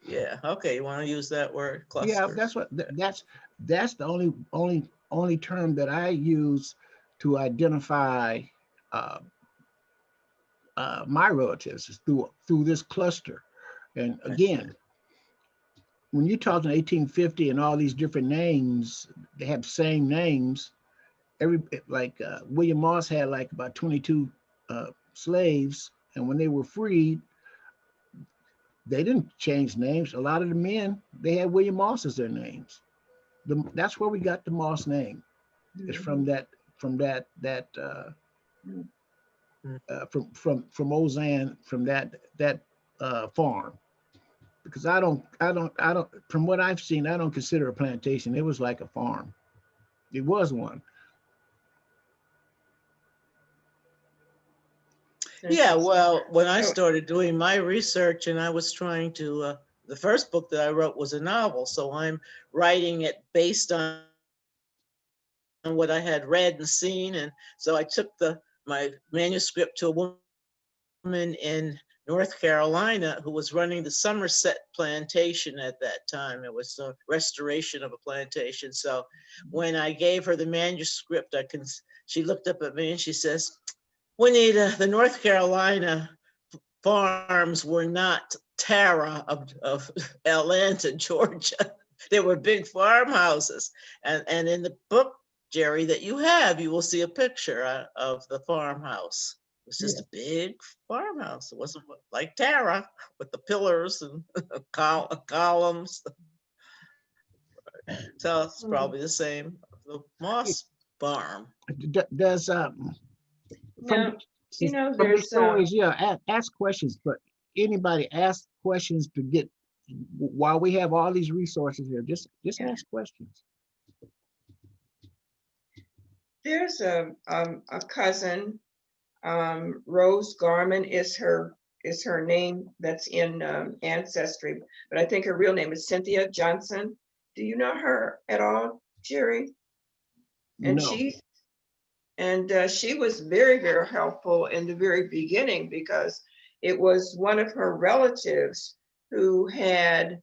Yeah. Okay. You want to use that word, clusters? Yeah, that's the only term that I use to identify my relatives, is through this cluster. And again, when you talk in 1850 and all these different names, they have same names. William Moss had like about 22 slaves, and when they were freed, they didn't change names. A lot of the men, they had William Moss as their names. That's where we got the Moss name. It's from Ozan, from that farm. Because I don't, from what I've seen, I don't consider a plantation. It was like a farm. It was one. Yeah, well, when I started doing my research and I was trying to, the first book that I wrote was a novel. So I'm writing it based on what I had read and seen. And so I took my manuscript to a woman in North Carolina who was running the Somerset plantation at that time. It was a restoration of a plantation. So when I gave her the manuscript, she looked up at me and she says, Juanita, the North Carolina farms were not Tara of Atlanta, Georgia. They were big farmhouses. And in the book, Jerry, that you will see a picture of the farmhouse. It was just a big farmhouse. It wasn't like Tara with the pillars and columns. So it's probably the same. The Moss farm. There's Now, you know, from the there's stories, ask questions, but anybody ask questions to get, while we have all these resources here, just ask questions. There's a cousin, Rose Garman is her name that's in Ancestry, but I think her real name is Cynthia Johnson. Do you know her at all, Jerry? And No. she was very, very helpful in the very beginning, because it was one of her relatives who had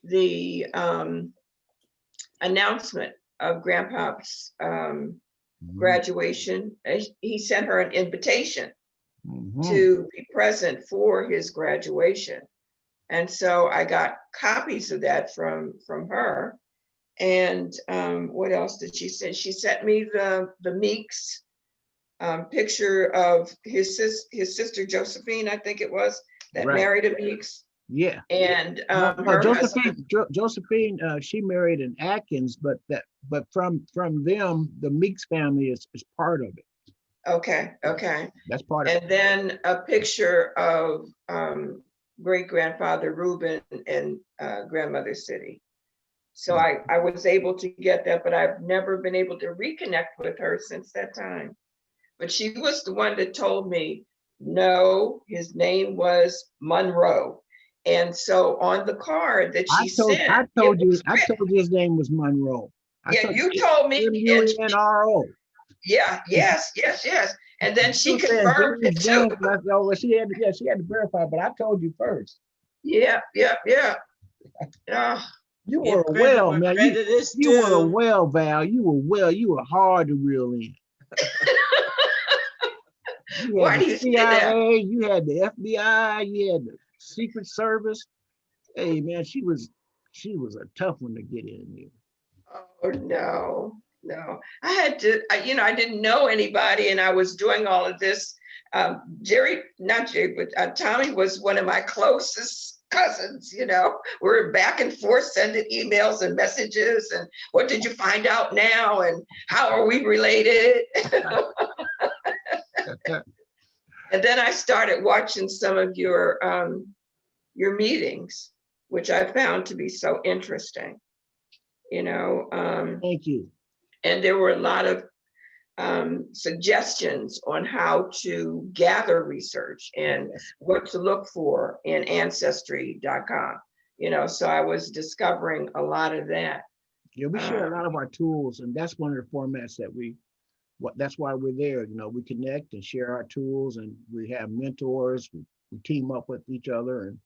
the announcement of Grandpa's graduation. He sent her an invitation to be present for his graduation. And so I got copies of that from her. And what else did she send? She sent me the Meeks picture of his sister Josephine, I think it was, that married a Meeks. Yeah. And Josephine, she married an Atkins, but from them, the Meeks family is part of it. Okay. That's part of it. And then a picture of great grandfather Reuben and grandmother City. So I was able to get that, but I've never been able to reconnect with her since that time. But she was the one that told me, no, his name was Munro. And so on the card that she sent, I told you his name was Monroe. I Yeah, told you told me. And MUNRO. yeah, yes, yes, yes. And then she You said confirmed James it too. Munro, and I said, oh, well, she had to verify, but I told you first. Yeah, yeah, yeah. Oh, You Give were credit well, where man. credit is You were due. well, Val. You were well. You were hard to reel in. You had why the do you say that? CIA, you had the FBI, you had the Secret Service. Hey, man, she was a tough one to get in there. Oh, no, no. I had to, I didn't know anybody and I was doing all of this. Not Jerry, but Tommy was one of my closest cousins, We're back and forth sending emails and messages and what did you find out now and how are we related? And then I started watching some of your meetings, which I found to be so interesting, Thank you. and there were a lot of suggestions on how to gather research and Yes. what to look for in ancestry.com. So I was discovering a lot of that. Yeah, we share a lot of our tools, and that's one of the formats that that's why we're there. We connect and share our tools, and we have mentors. We team up with each other, and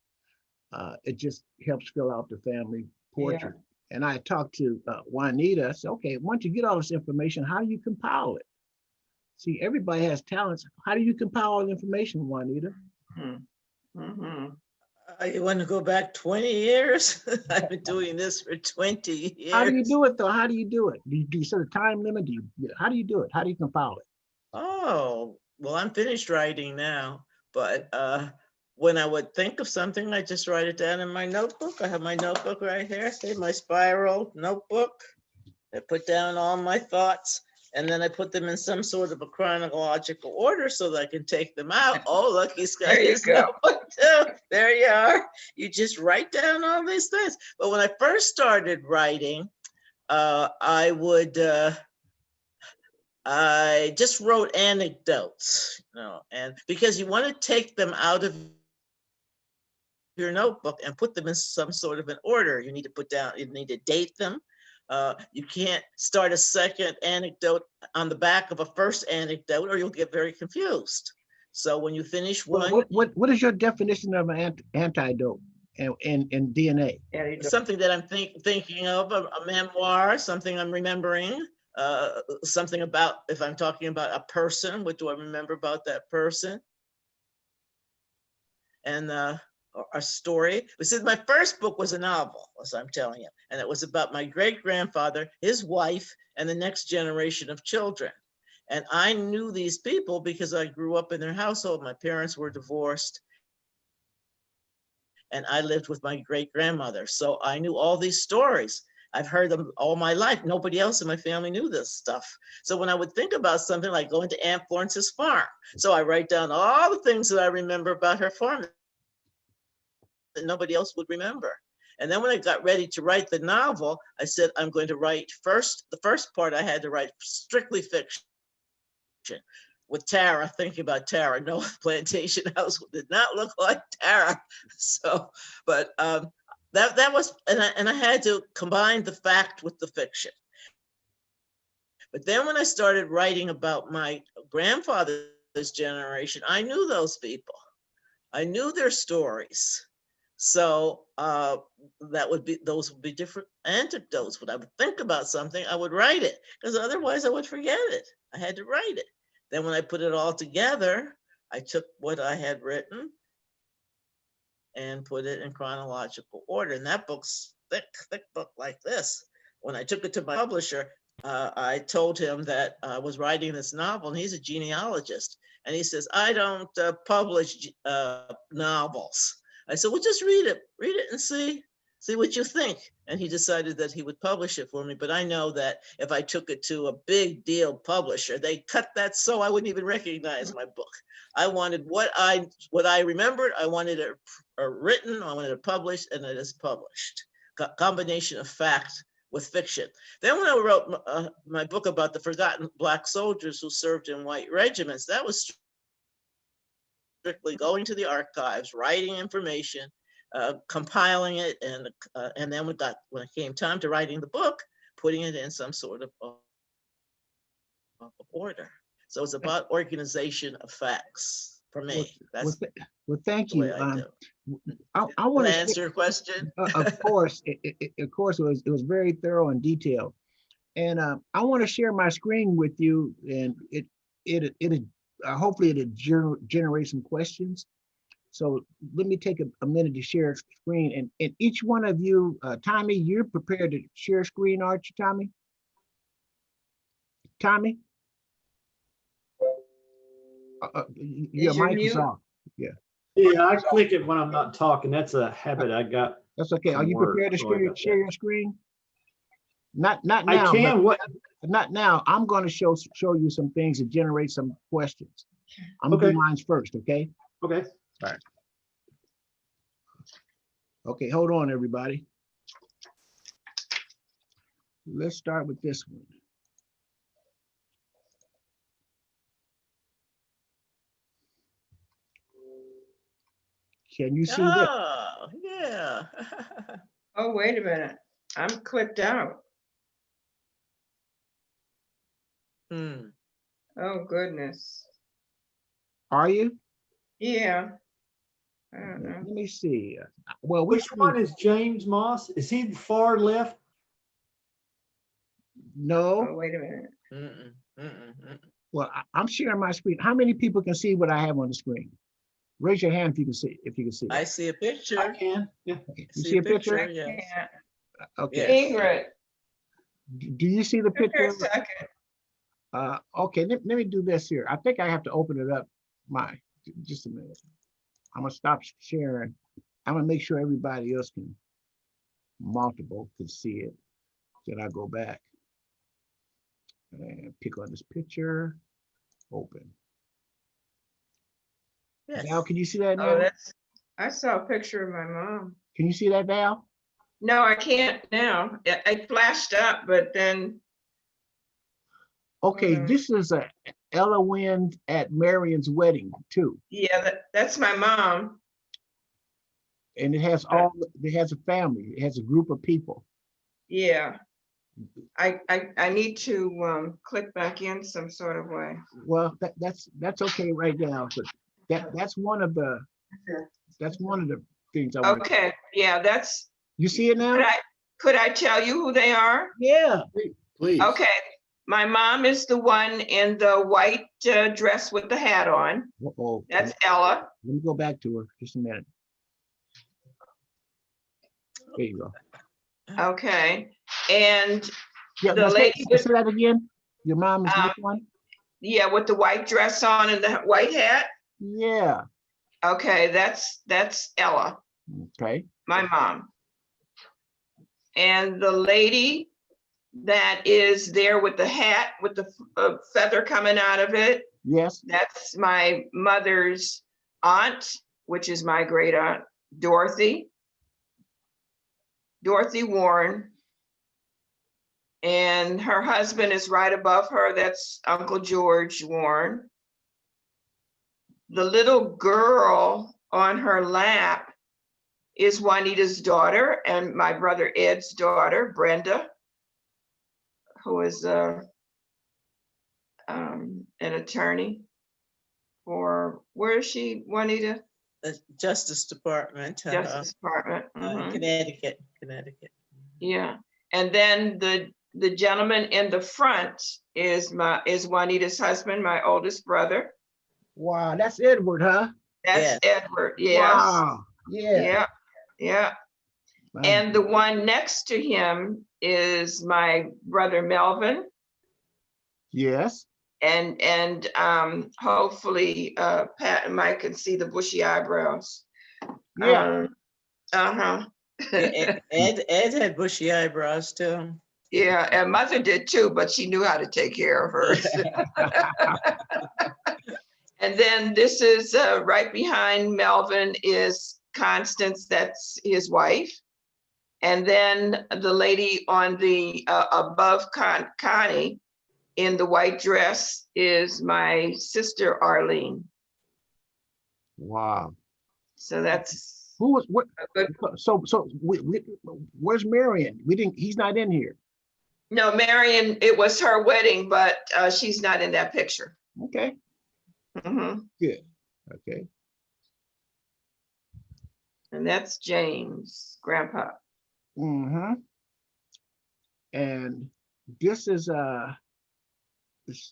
it just helps fill out the family portrait. And I talked to Juanita. I said, okay, once you get all this information, how do you compile it? See, everybody has talents. How do you compile all the information, Juanita? Mm-hmm. You want to go back 20 years? I've been doing this for 20 years. How do you do it, though? How do you do it? Do you set a time limit? How do you do it? How do you compile it? Oh, well, I'm finished writing now, but when I would think of something, I just write it down in my notebook. I have my notebook right here, see my spiral notebook. I put down all my thoughts and then I put them in some sort of a chronological order so that I can take them out. Oh, look, he's got There you his go. notebook too. There you are. You just write down all these things. But when I first started writing, I just wrote anecdotes, and because you want to take them out of your notebook and put them in some sort of an order, you need to date them. You can't start a second anecdote on the back of a first anecdote or you'll get very confused. So when you finish one, What is your definition of an antidote in DNA? something that I'm thinking of, a memoir, something I'm remembering, something about, if I'm talking about a person, what do I remember about that person? And a story. But since my first book was a novel, as I'm telling you, and it was about my great-grandfather, his wife, and the next generation of children. And I knew these people because I grew up in their household. My parents were divorced. And I lived with my great-grandmother. So I knew all these stories. I've heard them all my life. Nobody else in my family knew this stuff. So when I would think about something like going to Aunt Florence's farm, so I write down all the things that I remember about her farm that nobody else would remember. And then when I got ready to write the novel, I said, I'm going to write the first part I had to write strictly fiction. With Tara, thinking about Tara, no, plantation house did not look like Tara. So, but that was, and I had to combine the fact with the fiction. But then when I started writing about my grandfather's generation, I knew those people. I knew their stories. So those would be different anecdotes. When I would think about something, I would write it because otherwise I would forget it. I had to write it. Then when I put it all together, I took what I had written and put it in chronological order. And that book's thick book like this. When I took it to my publisher, I told him that I was writing this novel, and he's a genealogist. And he says, I don't publish novels. I said, well, just read it and see what you think. And he decided that he would publish it for me. But I know that if I took it to a big deal publisher, they'd cut that so I wouldn't even recognize my book. I wanted what I remembered. I wanted it written, I wanted it published, and it is published. Combination of fact with fiction. Then when I wrote my book about the forgotten Black soldiers who served in white regiments, that was strictly going to the archives, writing information, compiling it, and then when it came time to writing the book, putting it in some sort of order. So it's about organization of facts for Well, me. That's well, thank the way you. I do. I want Did to I answer your question? of course, of course, it was very thorough and detailed. And I want to share my screen with you, and it hopefully it'll generate some questions. So let me take a minute to share screen, and each one of you, Tommy, you're prepared to share screen, aren't you, Tommy? Tommy? Your Is your mic is mute? off. Yeah, Yeah, I click it when I'm not talking. That's a habit I got. that's okay. Are From you work, prepared to sorry about share that. your screen? Not I now, but can, what, not now. I'm going to show you some things to generate some questions. I'm gonna Okay. do mine first, okay? okay. Okay, hold on, everybody. Let's start with this one. Can you see that? Oh, yeah. Oh, wait a minute. I'm clicked out. Hmm. Oh, goodness. Are you? Yeah. I don't Let know. me see. Well, we Which one is James Moss? Is he the far left? no. Oh, wait a minute. Mm-mm, mm-mm, mm-mm. Well, I'm sharing my screen. How many people can see what I have on the screen? Raise your hand if you can see. If you can see. I see a I picture. can, yeah. Okay. I You see a picture, I yes. can't. Okay. Yes. Ingrid, Do you see the give me picture? a second. Okay. Let me do this here. I think I have to open it up. Just a minute. I'm gonna stop sharing. I'm gonna make sure everybody else multiple can see it. Then I go back and pick on this picture. Open. Yes. Val, can you see that Oh, now? I saw a picture of my mom. Can you see that, Val? No, I can't now. I flashed up, but then, Okay, Hold on. this is Ella Wynn at Marion's wedding too, yeah, that's my mom. and it has a family. It has a group of people. Yeah. I need to click back in some sort of way. Well, that's okay right now, but that's one of the things I want. Okay, yeah, that's, You see it now? could I tell you who they are? Yeah. Please. Okay, my mom is the one in the white dress with the hat on. Uh-oh. That's Ella. Let me go back to her just a minute. There you go. Okay, and Yeah, the lady with, say that again. Your mom is which one? yeah, with the white dress on and the white hat. Yeah. Okay, that's Ella, Okay. my mom. And the lady that is there with the hat with the feather coming out of it, Yes. that's my mother's aunt, which is my great aunt, Dorothy Warren. And her husband is right above her. That's Uncle George Warren. The little girl on her lap is Juanita's daughter and my brother Ed's daughter, Brenda, who is an attorney for, where is she, Juanita? The Justice Department. Justice Department. Mhm. Connecticut. Yeah, and then the gentleman in the front is Juanita's husband, my oldest brother. Wow, that's Edward, huh? That's Yes. Edward. Yes. Wow. Yeah. Yeah. Yeah. Wow. And the one next to him is my brother Melvin, Yes. and hopefully Pat and Mike can see the bushy eyebrows. Yeah. Uh-huh. Yeah, Ed had bushy eyebrows too. Yeah, and mother did too, but she knew how to take care of hers. And then this is right behind Melvin is Constance, that's his wife. And then the lady on the above Connie in the white dress is my sister Arlene. Wow. So that's Who was what? a good. So where's Marion? He's not in here. No, Marion, it was her wedding, but she's not in that picture. Okay, Mhm. good. Okay. And that's James, grandpa. Mm-hmm. And this is let's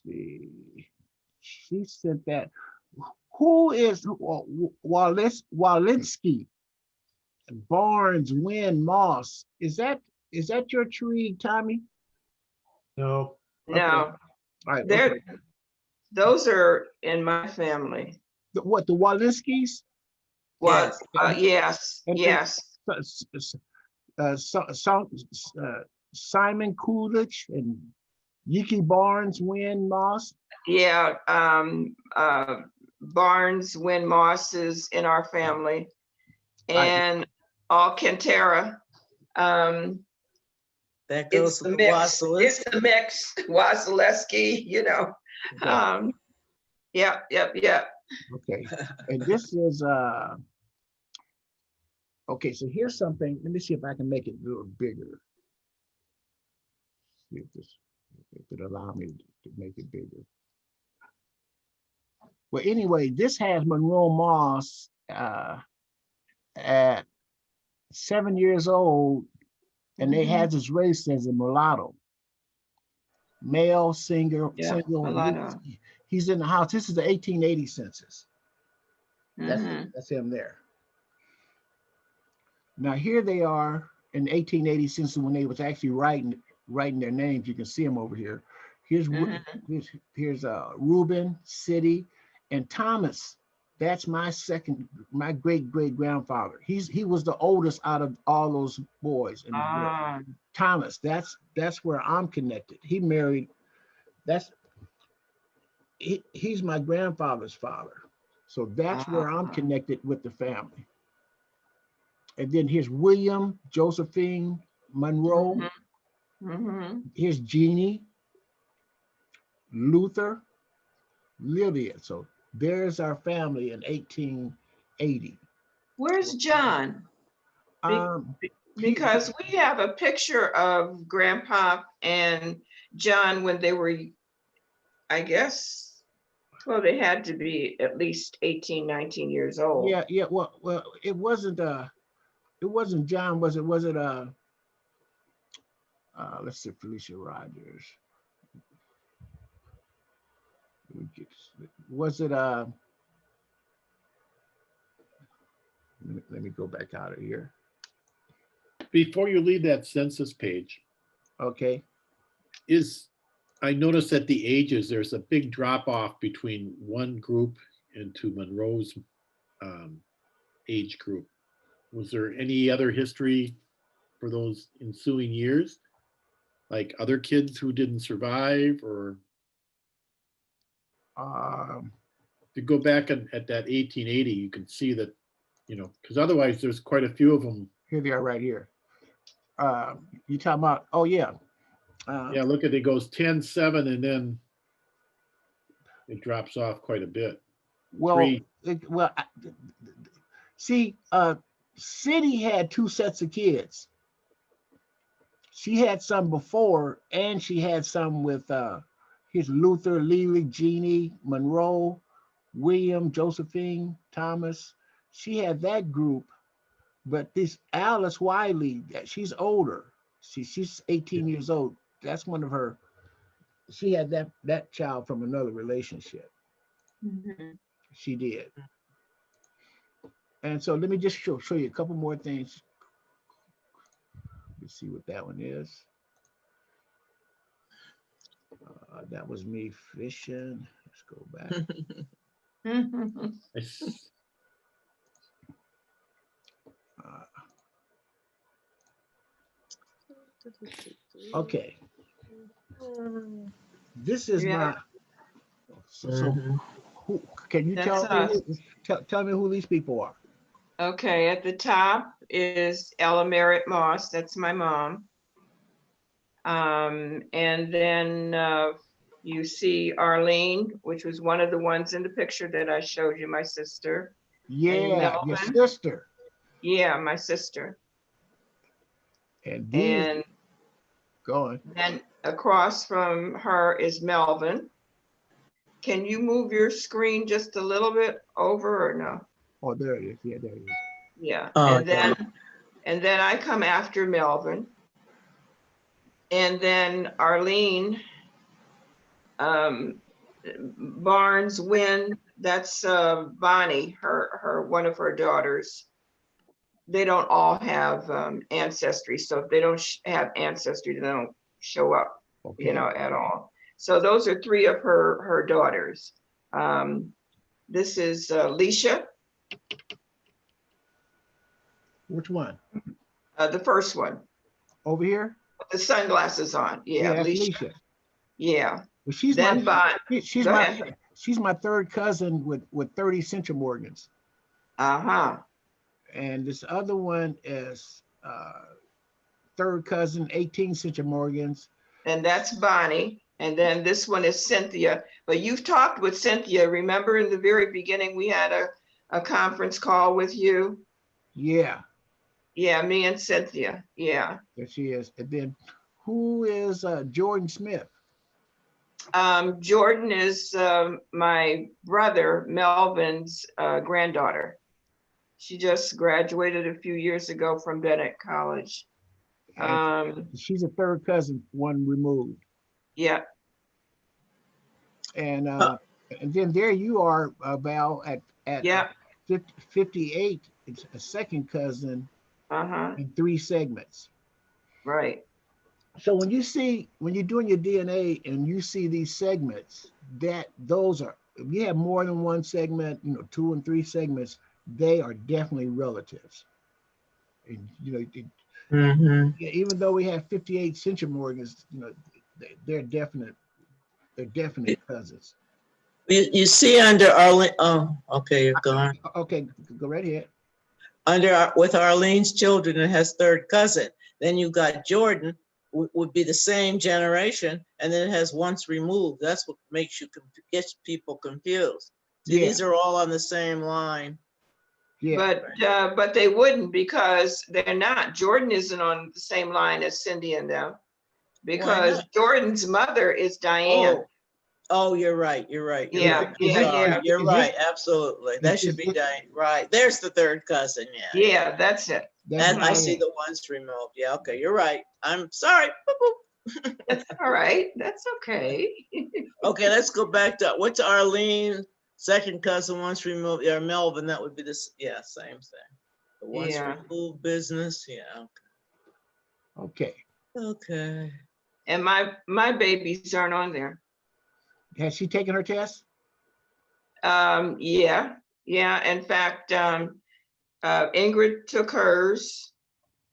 see. She sent that. Who is Walensky? Barnes, Wynn, Moss. Is that your tree, Tommy? No, Okay. No, All right. they're, Okay. those are in my family. What, the Walenskys? What? Yes, And- yes. Simon Coolidge and Yiki Barnes, Wynn, Moss. Yeah, Barnes, Wynn Moss is in our family. And Alcantara. That goes It's to the the mix. Wassilis. It's the mix. Wasilewski, you know. Yep. Okay. And this is okay, so here's something. Let me see if I can make it a little bigger. See if it allow me to make it bigger. Well, anyway, this has Munro Moss at 7 years old, and they has his race as a mulatto. Male, single. mulatto. He's in the house. This is the 1880 census. Mhm. That's him there. Now here they are in 1880 census when they was actually writing their names. You can see them over here. Here's Reuben, City, and Thomas. That's my great grandfather. He was the oldest out of all those boys. And Thomas, that's where I'm connected. He married. He's my grandfather's father. So that's where I'm connected with the family. And then here's William, Josephine, Monroe. Here's Jeannie, Luther, Lydia. So there's our family in 1880. Where's John? Because we have a picture of Grandpa and John when they were, I guess, well, they had to be at least 18, 19 years old. Yeah. Well, it wasn't John, was it? Let's see, Felicia Rogers. Was it let me go back out of here. Before you leave that census page, Okay. I noticed at the ages, there's a big drop off between one group and to Monroe's age group. Was there any other history for those ensuing years? Like other kids who didn't survive, or to go back at that 1880, you can see that, because otherwise there's quite a few of them. Here they are right here. You talking about, oh yeah. Yeah, look at it goes 10, 7, and then it drops off quite a bit. Well, see, City had two sets of kids. She had some before, and she had some with his Luther, Lily, Jeannie, Monroe, William, Josephine, Thomas. She had that group, but this Alice Wiley, she's older. She's 18 years old. That's one of her. She had that child from another relationship. She did. And so let me just show you a couple more things. Let's see what that one is. That was me fishing. Let's go back. Okay. This is my. So who can you tell me who these people are? Okay, at the top is Ella Merritt Moss. That's my mom. And then you see Arlene, which was one of the ones in the picture that I showed you, my sister. Yeah, your sister. Yeah, my sister. And these, go on. Across from her is Melvin. Can you move your screen just a little bit over or no? Oh, there it is. Yeah, there it is. Yeah, Oh, and then I come after Melvin. And then Arlene Barnes Wynn, that's Bonnie, her one of her daughters. They don't all have ancestry, so if they don't have ancestry, they don't show up, Okay. you know, at all. So those are three of her daughters. This is Leisha, Which one? the first one, Over here? with the sunglasses on. Yeah, that's Leisha. Alicia. Yeah. Well, she's Then my Bon. she's Go my ahead. she's my third cousin with 30 centimorgans. Uh-huh. And this other one is third cousin, 18 centimorgans. And that's Bonnie. And then this one is Cynthia. But you've talked with Cynthia. Remember in the very beginning, we had a conference call with you? Yeah, Yeah, me and Cynthia. Yeah. there she is. And then who is Jordan Smith? Jordan is my brother, Melvin's granddaughter. She just graduated a few years ago from Bennett College. She's a third cousin, one removed. Yeah. And then there you are, Val, at Yeah. 58. It's a second cousin Uh-huh. in 3 segments. Right. So when you're doing your DNA and you see these segments, those are, if you have more than one segment, 2 and 3 segments, they are definitely relatives. And yeah, even though we have 58 centimorgans, they're definite cousins. You see under Arlene, oh, okay, you're gone. Okay, go right ahead. With Arlene's children, it has third cousin. Then you got Jordan, would be the same generation, and then it has once removed. That's what gets people confused. See, Yeah. these are all on the same line. Yeah. But they wouldn't, because they're not. Jordan isn't on the same line as Cindy and them, because Jordan's mother is Diane. Oh, you're right. You're right. Yeah, You're right. Absolutely. That should be Diane. Right. There's the third cousin. Yeah. Yeah, that's it. And I see the ones removed. Yeah. Okay. You're right. I'm sorry. That's all right. That's okay. Okay. Let's go back to what's Arlene, second cousin once removed. Yeah. Melvin. That would be this. Yeah. Same thing. The once removed business. Yeah. Okay. Okay. And my babies aren't on there. Has she taken her test? Yeah. In fact, Ingrid took hers.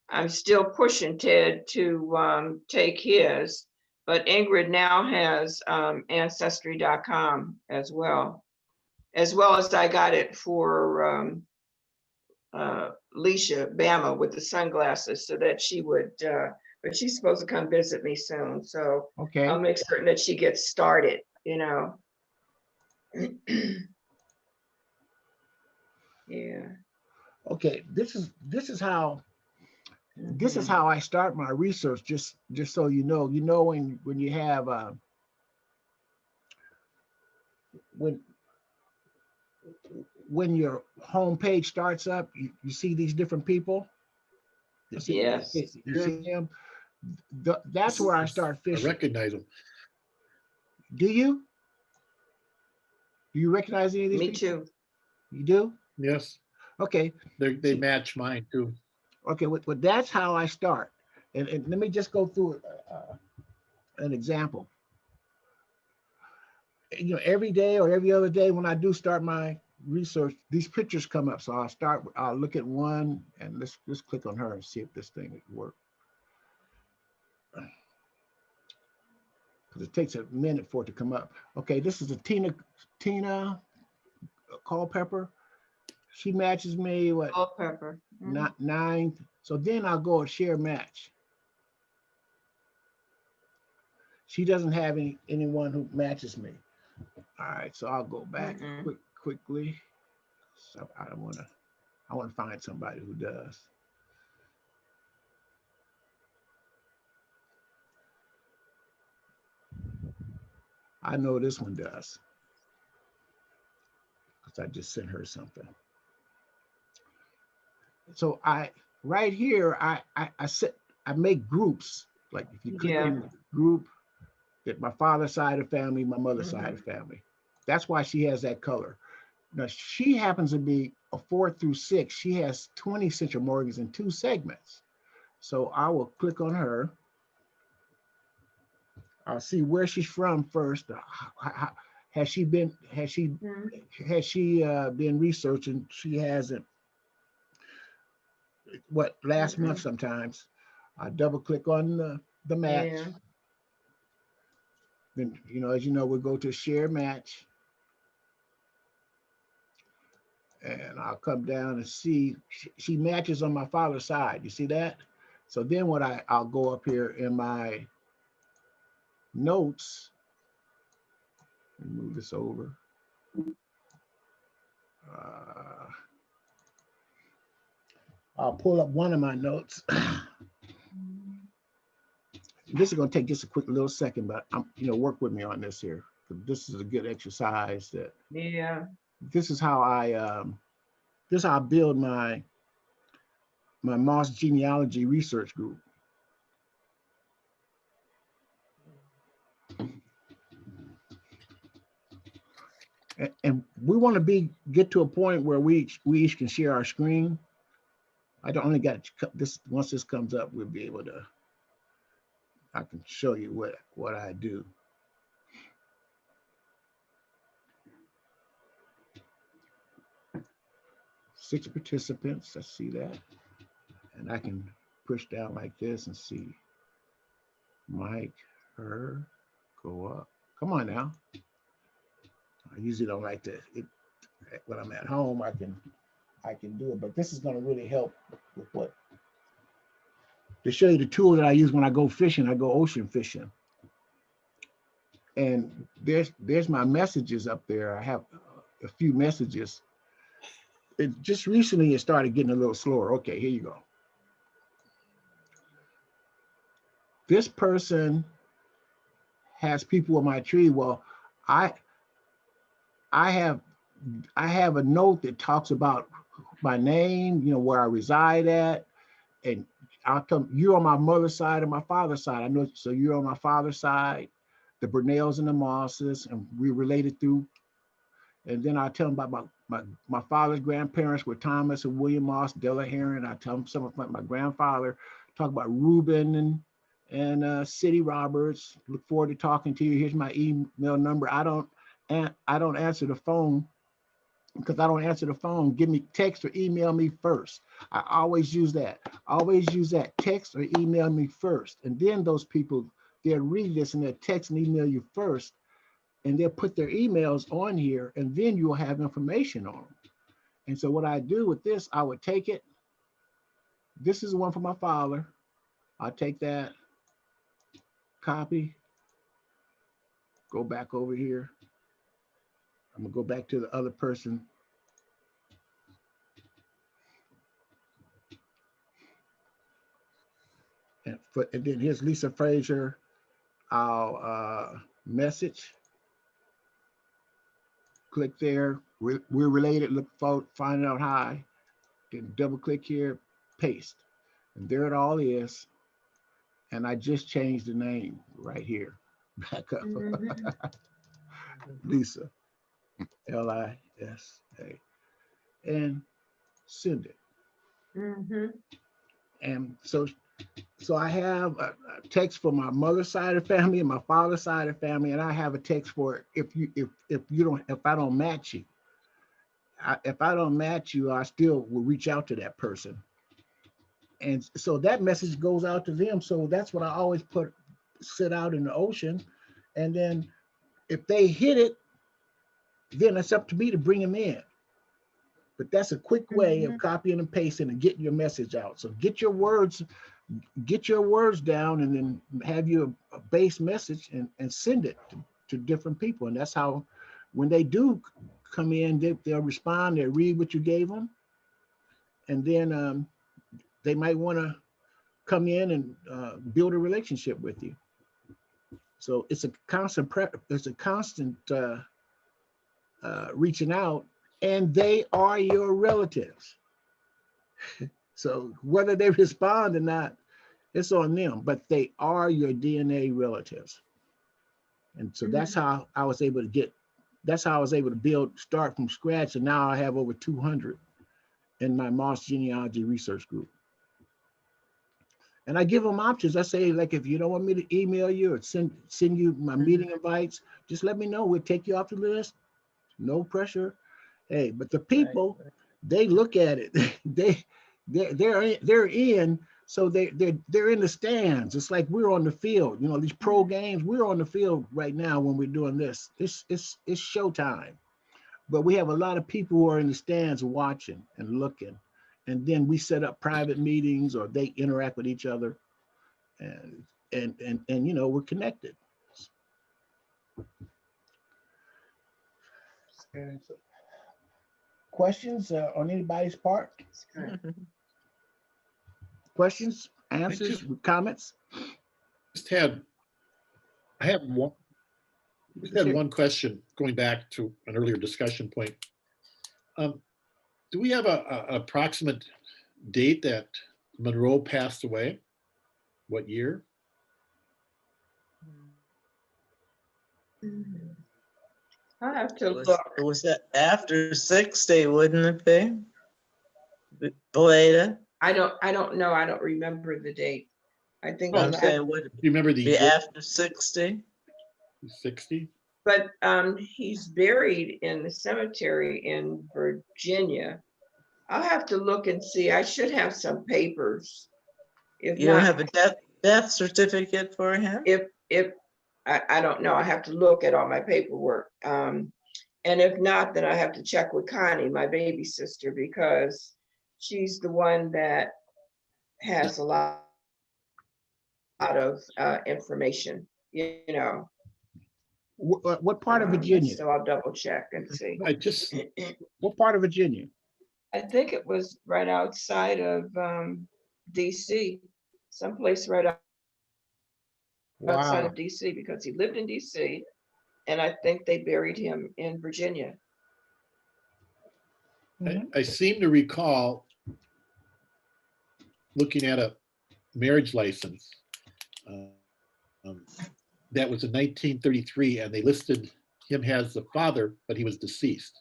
I'm still pushing Ted to take his, but Ingrid now has ancestry.com as well as I got it for Leisha Bama with the sunglasses, so that she would, but she's supposed to come visit me soon. So okay, I'll make certain that she gets started, Yeah. Okay, this is how I start my research. Just so you know, when you have when your home page starts up, you see these different people. You see them. That's where I start fishing. I recognize them. Do you? Do you recognize any of these Me people? too. You do? Yes. Okay. They match mine too. Okay, well, that's how I start. And let me just go through an example. Every day or every other day when I do start my research, these pictures come up. So I'll look at one, and let's click on her and see if this thing would work. Because it takes a minute for it to come up. Okay, this is a Tina Culpepper. She matches me what? Culpepper. Not 9. So then I'll go and share match. She doesn't have anyone who matches me. All right, so I'll go back quickly. So I want to find somebody who does. I know this one does. Because I just sent her something. So right here, I make groups. Like if you click Yeah. on the group, that my father's side of family, my mother's side of family. That's why she has that color. Now she happens to be a 4 through 6. She has 20 central mortgages in 2 segments. So I will click on her. I'll see where she's from first. Has she been researching? She hasn't. What, last month sometimes. I double click on the match. Yeah. Then, as you know, we'll go to share match. And I'll come down and see, she matches on my father's side. You see that? So then what I'll go up here in my notes and move this over. I'll pull up one of my notes. This is going to take just a quick little second, but work with me on this here. This is a good exercise. Yeah. This is how I build my Moss genealogy research group. And we want to get to a point where we each can share our screen. I don't only got this. Once this comes up, we'll be able to. I can show you what I do. Six participants. I see that, and I can push down like this and see Mike, her, go up. Come on now. I usually don't like to. When I'm at home, I can do it, but this is going to really help with to show you the tool that I use when I go fishing. I go ocean fishing, and there's my messages up there. I have a few messages. It just recently it started getting a little slower. Okay, here you go. This person has people on my tree. Well, I have a note that talks about my name, where I reside at, and I'll come. You're on my mother's side and my father's side. I know, so you're on my father's side, the Burnells and the Mosses, and we're related through. And then I tell them about my father's grandparents were Thomas and William Moss, Della Heron. I tell them some of my grandfather, talk about Reuben and City Roberts. Look forward to talking to you. Here's my email number. I don't answer the phone. Because I don't answer the phone, give me text or email me first. I always use that. Text or email me first. And then those people, they'll read this and they'll text and email you first. And they'll put their emails on here, and then you'll have information on them. And so what I do with this, I would take it. This is the one for my father. I'll take that, copy, go back over here. I'm gonna go back to the other person. And then here's Lisa Frazier. I'll message. Click there. We're related. Look for, find out hi. Then double click here, paste. And there it all is. And I just changed the name right here. Back up. Lisa. Lisa. And send it. And so I have a text for my mother's side of family and my father's side of family, and I have a text for if I don't match you. If I don't match you, I still will reach out to that person. And so that message goes out to them. So that's what I always sit out in the ocean. And then if they hit it, then it's up to me to bring them in. But that's a quick way of copying and pasting and getting your message out. So get your words down, and then have you a base message and send it to different people. And that's how, when they do come in, they'll respond, they'll read what you gave them. And then they might want to come in and build a relationship with you. So it's a constant it's a constant reaching out, and they are your relatives. So whether they respond or not, it's on them, but they are your DNA relatives. And so that's how I was able to start from scratch. And now I have over 200 in my Moss genealogy research group. And I give them options. I say, like, if you don't want me to email you or send you my meeting invites, just let me know. We'll take you off the list. No pressure. Hey, but the people, they look at it. they're in. So they're in the stands. It's like we're on the field. You know, these pro games. We're on the field right now when we're doing this. It's showtime. But we have a lot of people who are in the stands watching and looking. And then we set up private meetings, or they interact with each other, and you know, we're connected. Questions on anybody's part? Questions, answers, comments? I have one question going back to an earlier discussion point. Do we have an approximate date that Monroe passed away? What year? I have to Was, look. was that after 60, wouldn't it be? Belated? I don't know. I don't remember the date. I think Oh, it I'm was saying, would Do you remember the it be year? after 60? 60? but he's buried in the cemetery in Virginia. I'll have to look and see. I should have some papers. If You don't not, have a death certificate for him? if I don't know, I have to look at all my paperwork. And if not, then I have to check with Connie, my baby sister, because she's the one that has a lot of information, you know. What part of Virginia? So I'll double check and see. What part of Virginia? I think it was right outside of DC, someplace right outside Wow. of DC, because he lived in DC, and I think they buried him in Virginia. I seem to recall looking at a marriage license that was in 1933, and they listed him as the father, but he was deceased.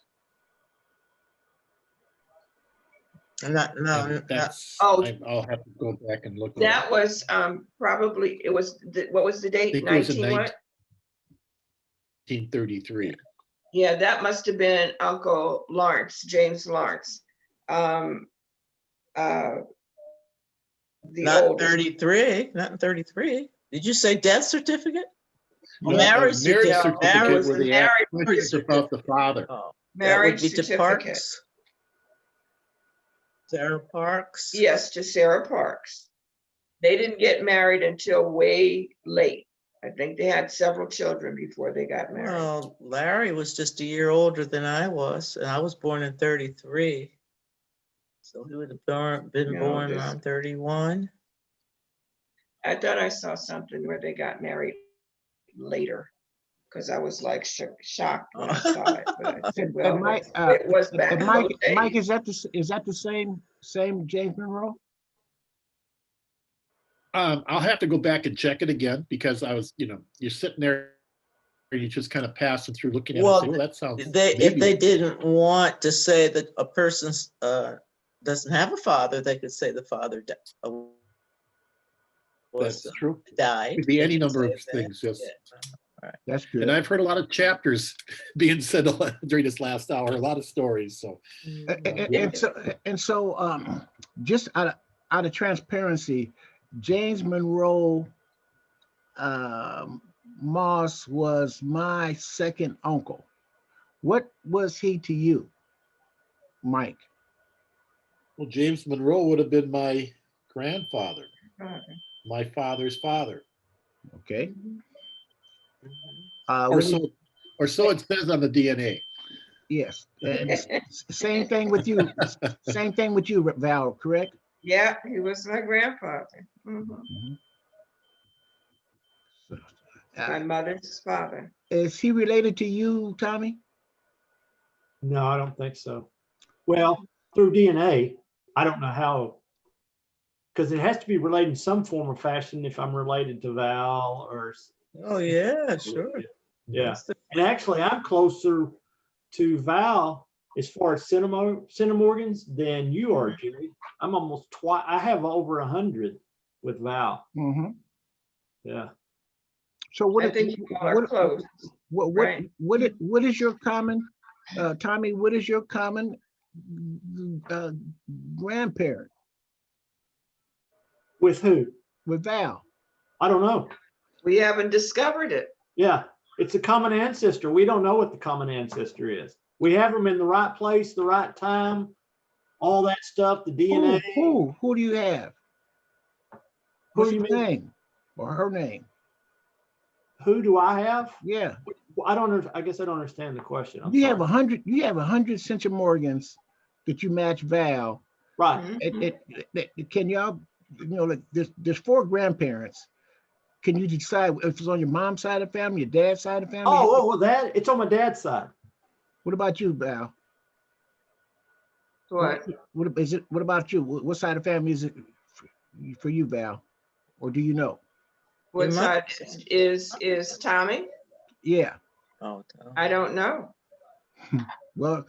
No, And that's, Oh. I'll have to go back and look. That was probably, it was, what was the I date? think it was in 19 what? 1933. Yeah, that must have been Uncle Lawrence, James Lawrence. The not oldest. 33, not in 33. Did you say death certificate? No, a Marriage certificate. certificate where the they asked marriage questions about the father. Oh, that would Marriage be to certificate. Parks. Sarah Parks. Yes, to Sarah Parks. They didn't get married until way late. I think they had several children before they got married. Well, Larry was just a year older than I was, and I was born in 33. So he would have been No, born this- around 31. I thought I saw something where they got married later, because I was like shocked when I saw it. But I said, well, Mike, it was back in Mike, those Mike, days. is that the same James Monroe? I'll have to go back and check it again, because I was, you're sitting there and you just kind of passing through looking at it. Well, And say, that sounds. If maybe- they didn't want to say that a person doesn't have a father, they could say the father That's true. died. Could be They any could number say of that. things, yes. Yeah. That's good. And I've heard a lot of chapters being said during this last hour, a lot of stories. So And so, just out of transparency, James Monroe Moss was my second uncle. What was he to you, Mike? well, James Monroe would have been my grandfather, my father's father. Okay. Or so it says on the DNA. Yes. And same thing with you. Same thing with you, Val, correct? Yeah, he was my grandfather. Mhm. Mhm. My mother's father. Is he related to you, Tommy? No, I don't think so. Well, through DNA, I don't know how, because it has to be related in some form or fashion if I'm related to Val or. Oh, yeah, sure. Yeah. That's the- And actually, I'm closer to Val as far as centimorgans than you are, Jerry. I'm almost twice. I have over 100 with Val. Mm-hmm. Yeah. So what? I think you all are close. right? What is your common, Tommy? What is your common uh, grandparent With who? with Val? I don't know. We haven't discovered it. Yeah. It's a common ancestor. We don't know what the common ancestor is. We have them in the right place, the right time, all that stuff, the DNA. Who do you have? What's do you his mean? name or her name? Who do I have? Yeah, I guess I don't understand the question. I'm you sorry. have 100. You have 100 centimorgans that you match Val. Right. Can y'all, like there's 4 grandparents. Can you decide if it's on your mom's side of the family, your dad's side of the family? Well, it's on my dad's side. What about you, Val? What? What is it? What about you? What side of the family is it for you, Val? Or do you know? What Your side is Tommy? Yeah. Oh, I don't know. Well,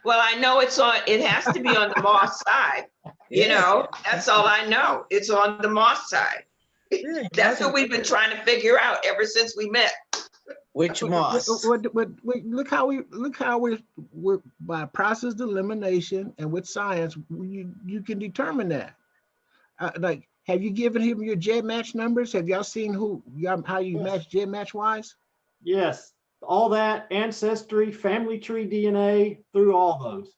I know it has to be on the Moss side. yeah. That's all I know. It's on the Moss side. Yeah, That's what we've been trying to figure out ever since we met. Which Moss? look how we're by process of elimination and with science, you can determine that. Like, have you given him your J match numbers? Have y'all seen how you match J match wise? Yes. All that ancestry, family tree DNA, through all those.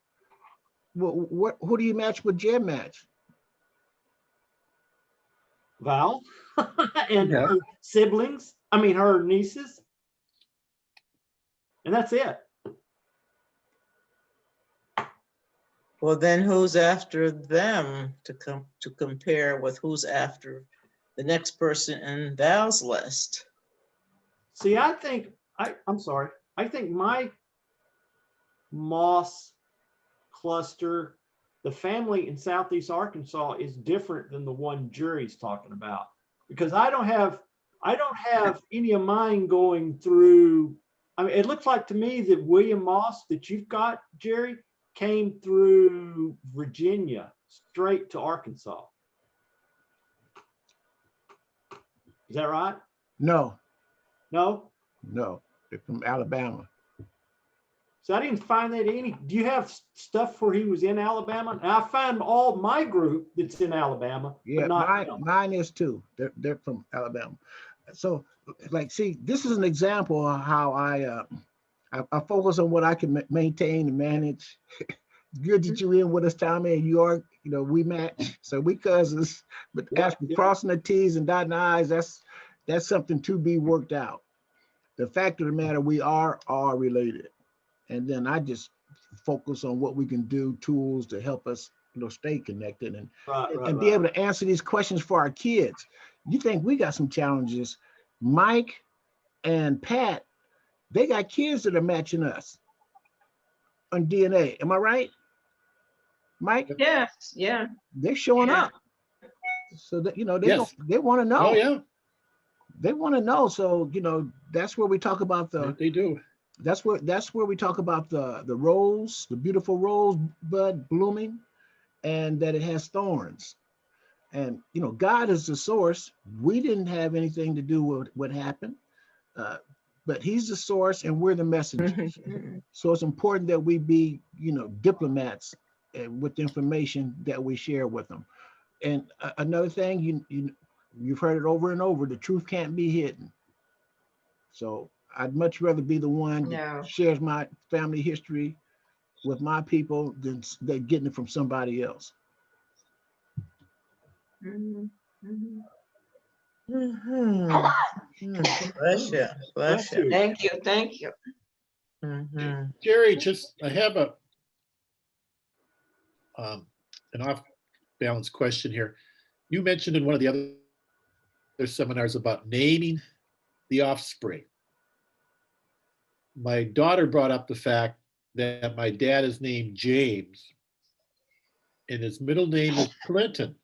Who do you match with J match? Val and Okay. her siblings. I mean, her nieces. And that's it. Well, then who's after them to compare with who's after the next person in Val's list? See, I'm sorry. I think my Moss cluster, the family in Southeast Arkansas, is different than the one Jerry's talking about, because I don't have any of mine going through. I mean, it looks like to me that William Moss that you've got, Jerry, came through Virginia straight to Arkansas. Is that right? No, they're from Alabama. So I didn't find that any. Do you have stuff where he was in Alabama? And I found all my group that's in Alabama. Yeah, but not him. mine is too. They're from Alabama. So, like, see, this is an example of how I focus on what I can maintain and manage. Good that you're in with us, Tommy, and you are. We match, so we cousins. But as for crossing the T's and dotting the I's, that's something to be worked out. The fact of the matter, we are all related. And then I just focus on what we can do, tools to help us, stay connected and be able to answer these questions for our kids. You think we got some challenges? Mike and Pat, they got kids that are matching us on DNA. Am I right? Mike? Yes, yeah. They're showing up. So that, they want to know. Oh, yeah. They want to know. So, that's where we talk about They do. That's where we talk about the rose, the beautiful rosebud blooming, and that it has thorns. And God is the source. We didn't have anything to do with what happened, but He's the source, and we're the messengers. So it's important that we be, diplomats with the information that we share with them. And another thing, you've heard it over and over: the truth can't be hidden. So I'd much rather be the one that shares my family history with my people than getting it from somebody else. Bless you. Bless you. Thank you. Thank you. Jerry, I have an off-balance question here. You mentioned in one of the other seminars about naming the offspring. My daughter brought up the fact that my dad is named James and his middle name is Clinton.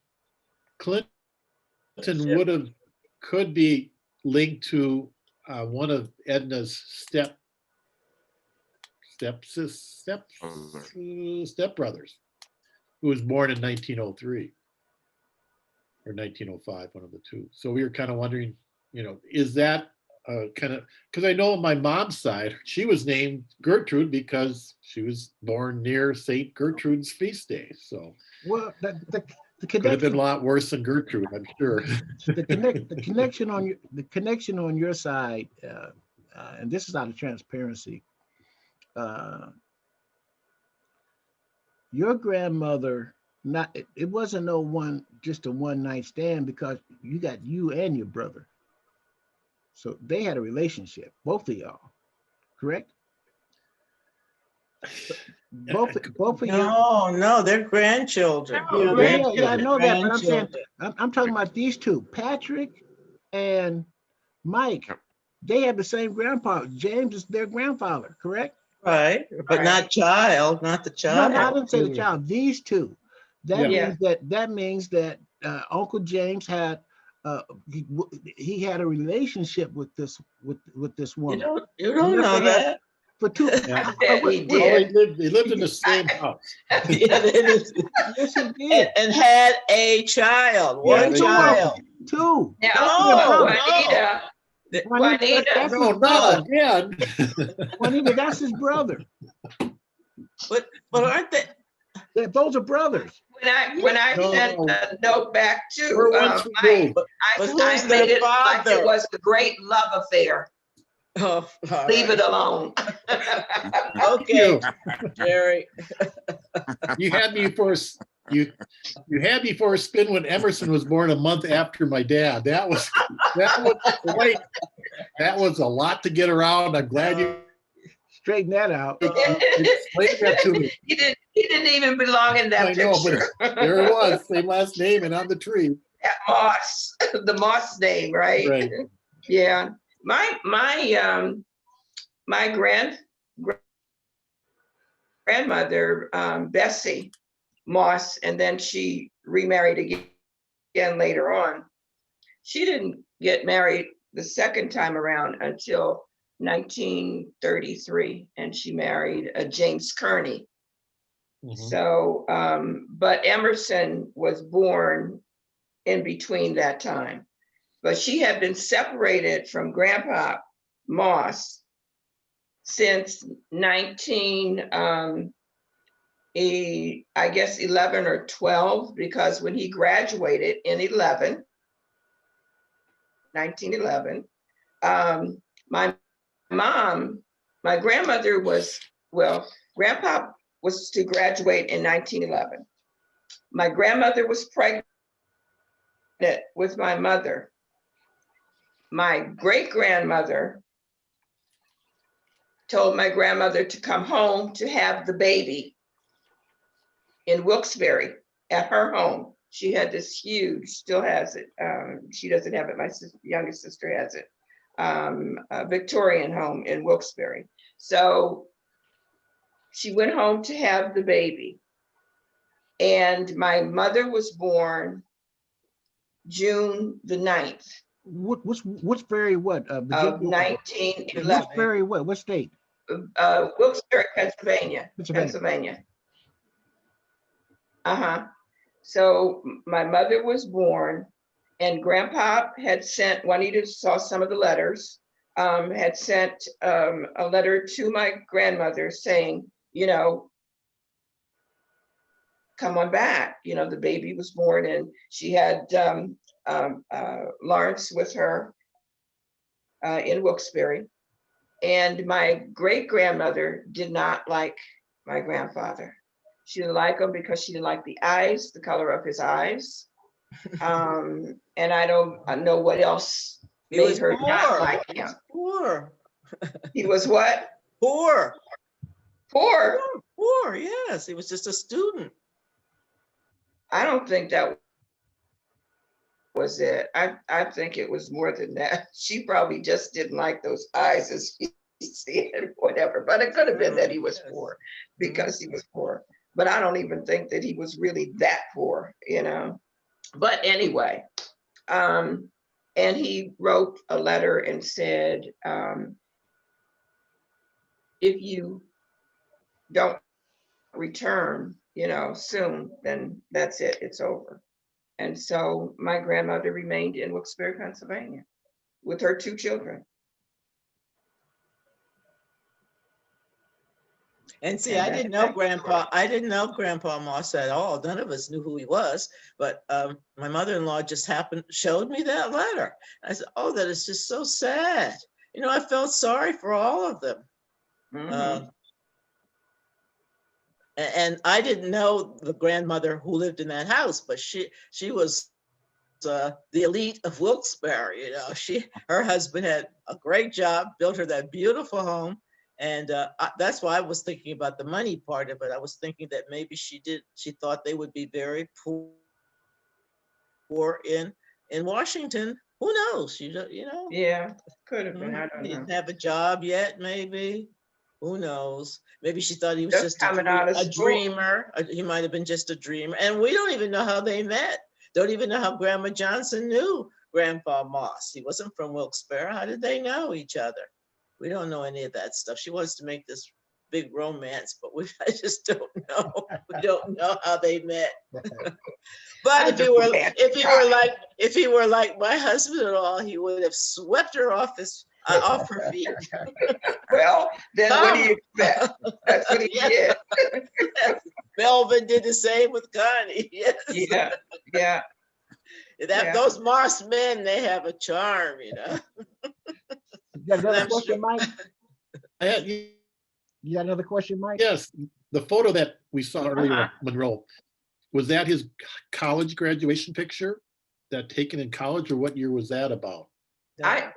Clinton could be linked to one of Edna's stepbrothers, who was born in 1903 or 1905, one of the two. So we were kind of wondering, is that kind of, because I know on my mom's side, she was named Gertrude because she was born near St. Gertrude's feast day. So Well, the could have been a connection, lot worse than Gertrude, I'm sure. the connection on your side, and this is out of transparency. Your grandmother, it wasn't just a one night stand, because you got you and your brother. So they had a relationship, both of y'all, correct? Both of you. No, they're grandchildren. Yeah, I know that, but I'm saying, Grandchildren. I'm talking about these two, Patrick and Mike. They have the same grandpa. James is their grandfather, correct? Right, but not the No, I child. didn't say the child. These two. That Yeah. means that Uncle James had he had a relationship with this woman. You don't know that. For two. Yeah. That he Well, did. they lived in the same house. Yeah, they did. Yes, he did. And had a child, Yeah, one they child. Two. Now, No, Juanita, Juanita, that's No, his not brother. again. Juanita, that's his brother. But aren't they? Those are brothers. when I No. sent a note back We're to once Mike, removed. But I who's made their it like father? it was a great love affair. Oh, all Leave right. it alone. Okay, Jerry. You had me for you had me for a spin when Emerson was born a month after my dad. That was quite, that was a lot to get around. I'm glad you Straighten that out. explained that to me. He didn't even belong in that I know, but picture. there it was, same last name and on the tree. That Moss, the Moss name, right? Right. Yeah. My grandmother, Bessie Moss, and then she remarried again later on. She didn't get married the second time around until 1933, and she married James Kearney. Mhm. So, but Emerson was born in between that time. But she had been separated from Grandpa Moss since 11 or 12, because when he graduated in 1911, my grandmother Grandpa was to graduate in 1911. My grandmother was pregnant with my mother. My great-grandmother told my grandmother to come home to have the baby in Wilkes-Barre at her home. She had this huge, still has it. She doesn't have it, my youngest sister has it. A Victorian home in Wilkes-Barre. So she went home to have the baby. And my mother was born June the 9th. What's very what? Of Virginia? 1911. What's very what? What state? Wilkes-Barre, Pennsylvania. So my mother was born, and Grandpa had sent, Juanita saw some of the letters, had sent a letter to my grandmother saying, come on back. The baby was born, and she had Lawrence with her in Wilkes-Barre. And my great-grandmother did not like my grandfather. She didn't like him because she didn't like the eyes, the color of his eyes. And I don't know what else made her not like him. Poor. He was what? Poor. Poor? Poor, yes. He was just a student. I don't think that was it. I think it was more than that. She probably just didn't like those eyes as she said, whatever. But it could have been that he was poor because he was poor. But I don't even think that he was really that poor, you know. But anyway, and he wrote a letter and said, if you don't return, you know, soon, then that's it, it's over. And so my grandmother remained in Wilkes-Barre, Pennsylvania with her 2 children. And see, And I that's didn't know that Grandpa Moss at all. None of us knew who he was, but my mother-in-law just showed me that letter. I said, oh, that is just so sad. You know, I felt sorry for all of them. Mhm. And I didn't know the grandmother who lived in that house, but she was the elite of Wilkes-Barre. You know, her husband had a great job, built her that beautiful home. And that's why I was thinking about the money part of it. I was thinking that maybe she thought they would be very poor in Washington. Who knows? You know. Yeah, could have been, I don't He know. didn't have a job yet, maybe. Who knows? Maybe she thought he was Just just coming out of a school. dreamer. He might have been just a dreamer. And we don't even know how they met. Don't even know how Grandma Johnson knew Grandpa Moss. He wasn't from Wilkes-Barre. How did they know each other? We don't know any of that stuff. She wants to make this big romance, but I just don't know. We don't know how they met. But if he were like my husband-in-law, he would have swept her off her feet. Well, then what do you expect? That's what he Yes. did. Melvin did the same with Connie. Yes. Yeah, yeah. Yeah. Those Moss men, they have a charm, you know. You got another I'm question, sure- Mike? You You got another question, Mike? Yes, the photo that we saw earlier Uh-huh. of Monroe, was that his college graduation picture? That taken in college, or what year was that about? I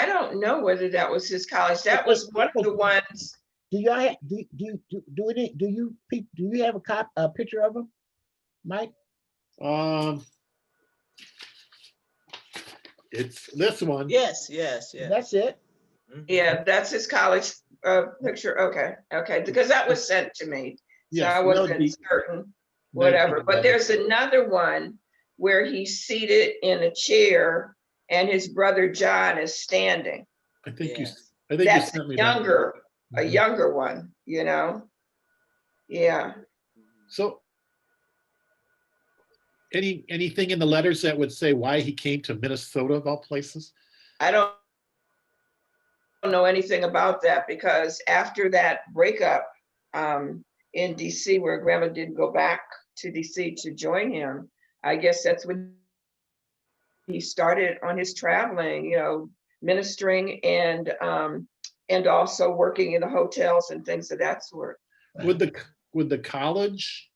don't know whether that was his college. That was one of the ones. Do you have, do you have a picture of him, Mike? It's this one. Yes. That's it. Mhm. Yeah, that's his college picture. Okay, because that was sent to me. So Yes, I that would wasn't be certain, whatever. But 1911. there's another one where he's seated in a chair and his brother John is standing. I think Yes. you That's sent me that. younger, a Mhm. younger one, you know? Yeah. So anything in the letters that would say why he came to Minnesota of all places? I don't know anything about that because after that breakup in DC, where Grandma didn't go back to DC to join him, I guess that's when he started on his traveling, you know, ministering and also working in the hotels and things of that sort. Would the college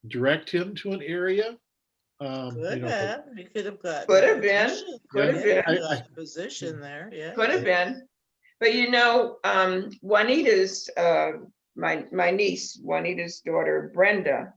direct him to an area? Could have. He could have gotten. Could a have been. position. Could have Yeah, been. a position there. Yeah. Could have been. But you know, Juanita's, my niece, Juanita's daughter, Brenda,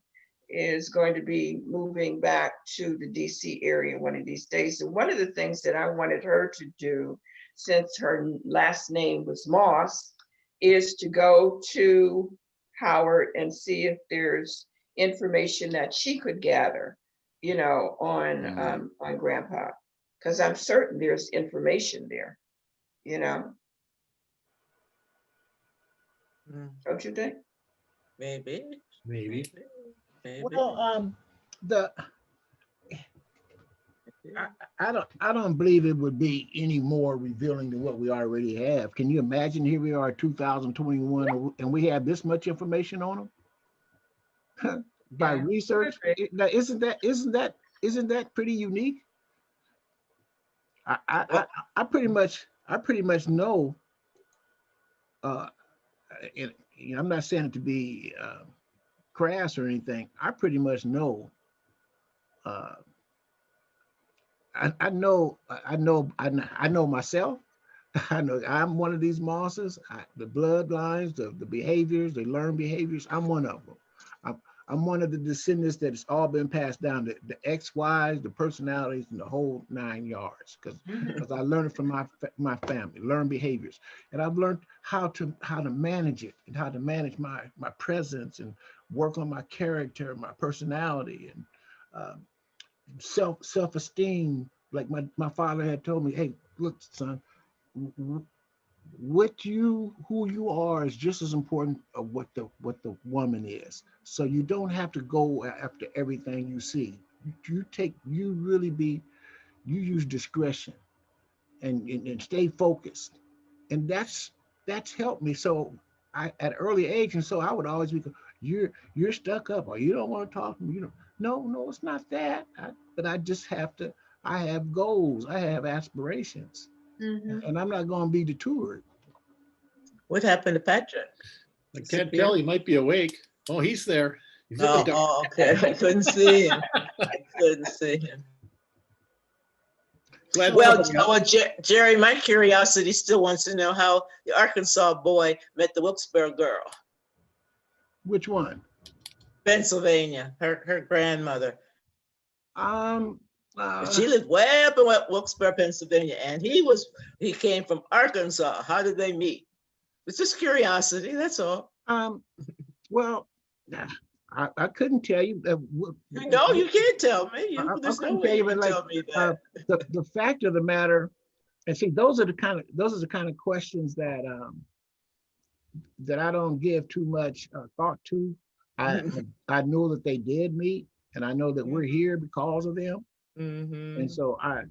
is going to be moving back to the DC area one of these days. And one of the things that I wanted her to do, since her last name was Moss, is to go to Howard and see if there's information that she could gather, you know, on Grandpa. Because I'm certain there's information there, you know. Mm, Don't you think? Maybe. Maybe. Well, I don't believe it would be any more revealing than what we already have. Can you imagine? Here we are, 2021, and we have this much information on them by Yeah, research. Now, isn't that pretty unique? I pretty much know. And, you know, I'm not saying it to be crass or anything. I pretty much know. I know myself. I know I'm one of these Mosses. The bloodlines, the behaviors, the learned behaviors. I'm one of them. I'm one of the descendants that's all been passed down, the XYs, the personalities, and the whole 9 yards. Because I learned it from my family, learn behaviors, and I've learned how to manage it and how to manage my presence and work on my character, my personality, and self-esteem. Like my father had told me, hey, look, son, who you are is just as important of what the woman is. So you don't have to go after everything you see. You use discretion and stay focused. And that's helped me. So I at early age, and so I would always be, you're stuck up, or you don't want to talk to me. No, it's not that. But I just have to. I have goals. I have aspirations, and I'm not going to be detoured. What happened to Patrick? I can't tell. He might be awake. Oh, he's there. He's in the dark. Oh, okay. I couldn't see him. Glad Well, somebody else- Jerry, my curiosity still wants to know how the Arkansas boy met the Wilkes-Barre girl. Which one? Pennsylvania, her grandmother. She lived way up in Wilkes-Barre, Pennsylvania, and he came from Arkansas. How did they meet? It's just curiosity, that's all. Well, I couldn't tell you. No, you can't tell me. I There's no couldn't way tell you you, can but tell me that. the fact of the matter, and see, those are the kind of questions that I don't give too much thought to. I know that they did meet, and I know that we're here because of them, and so I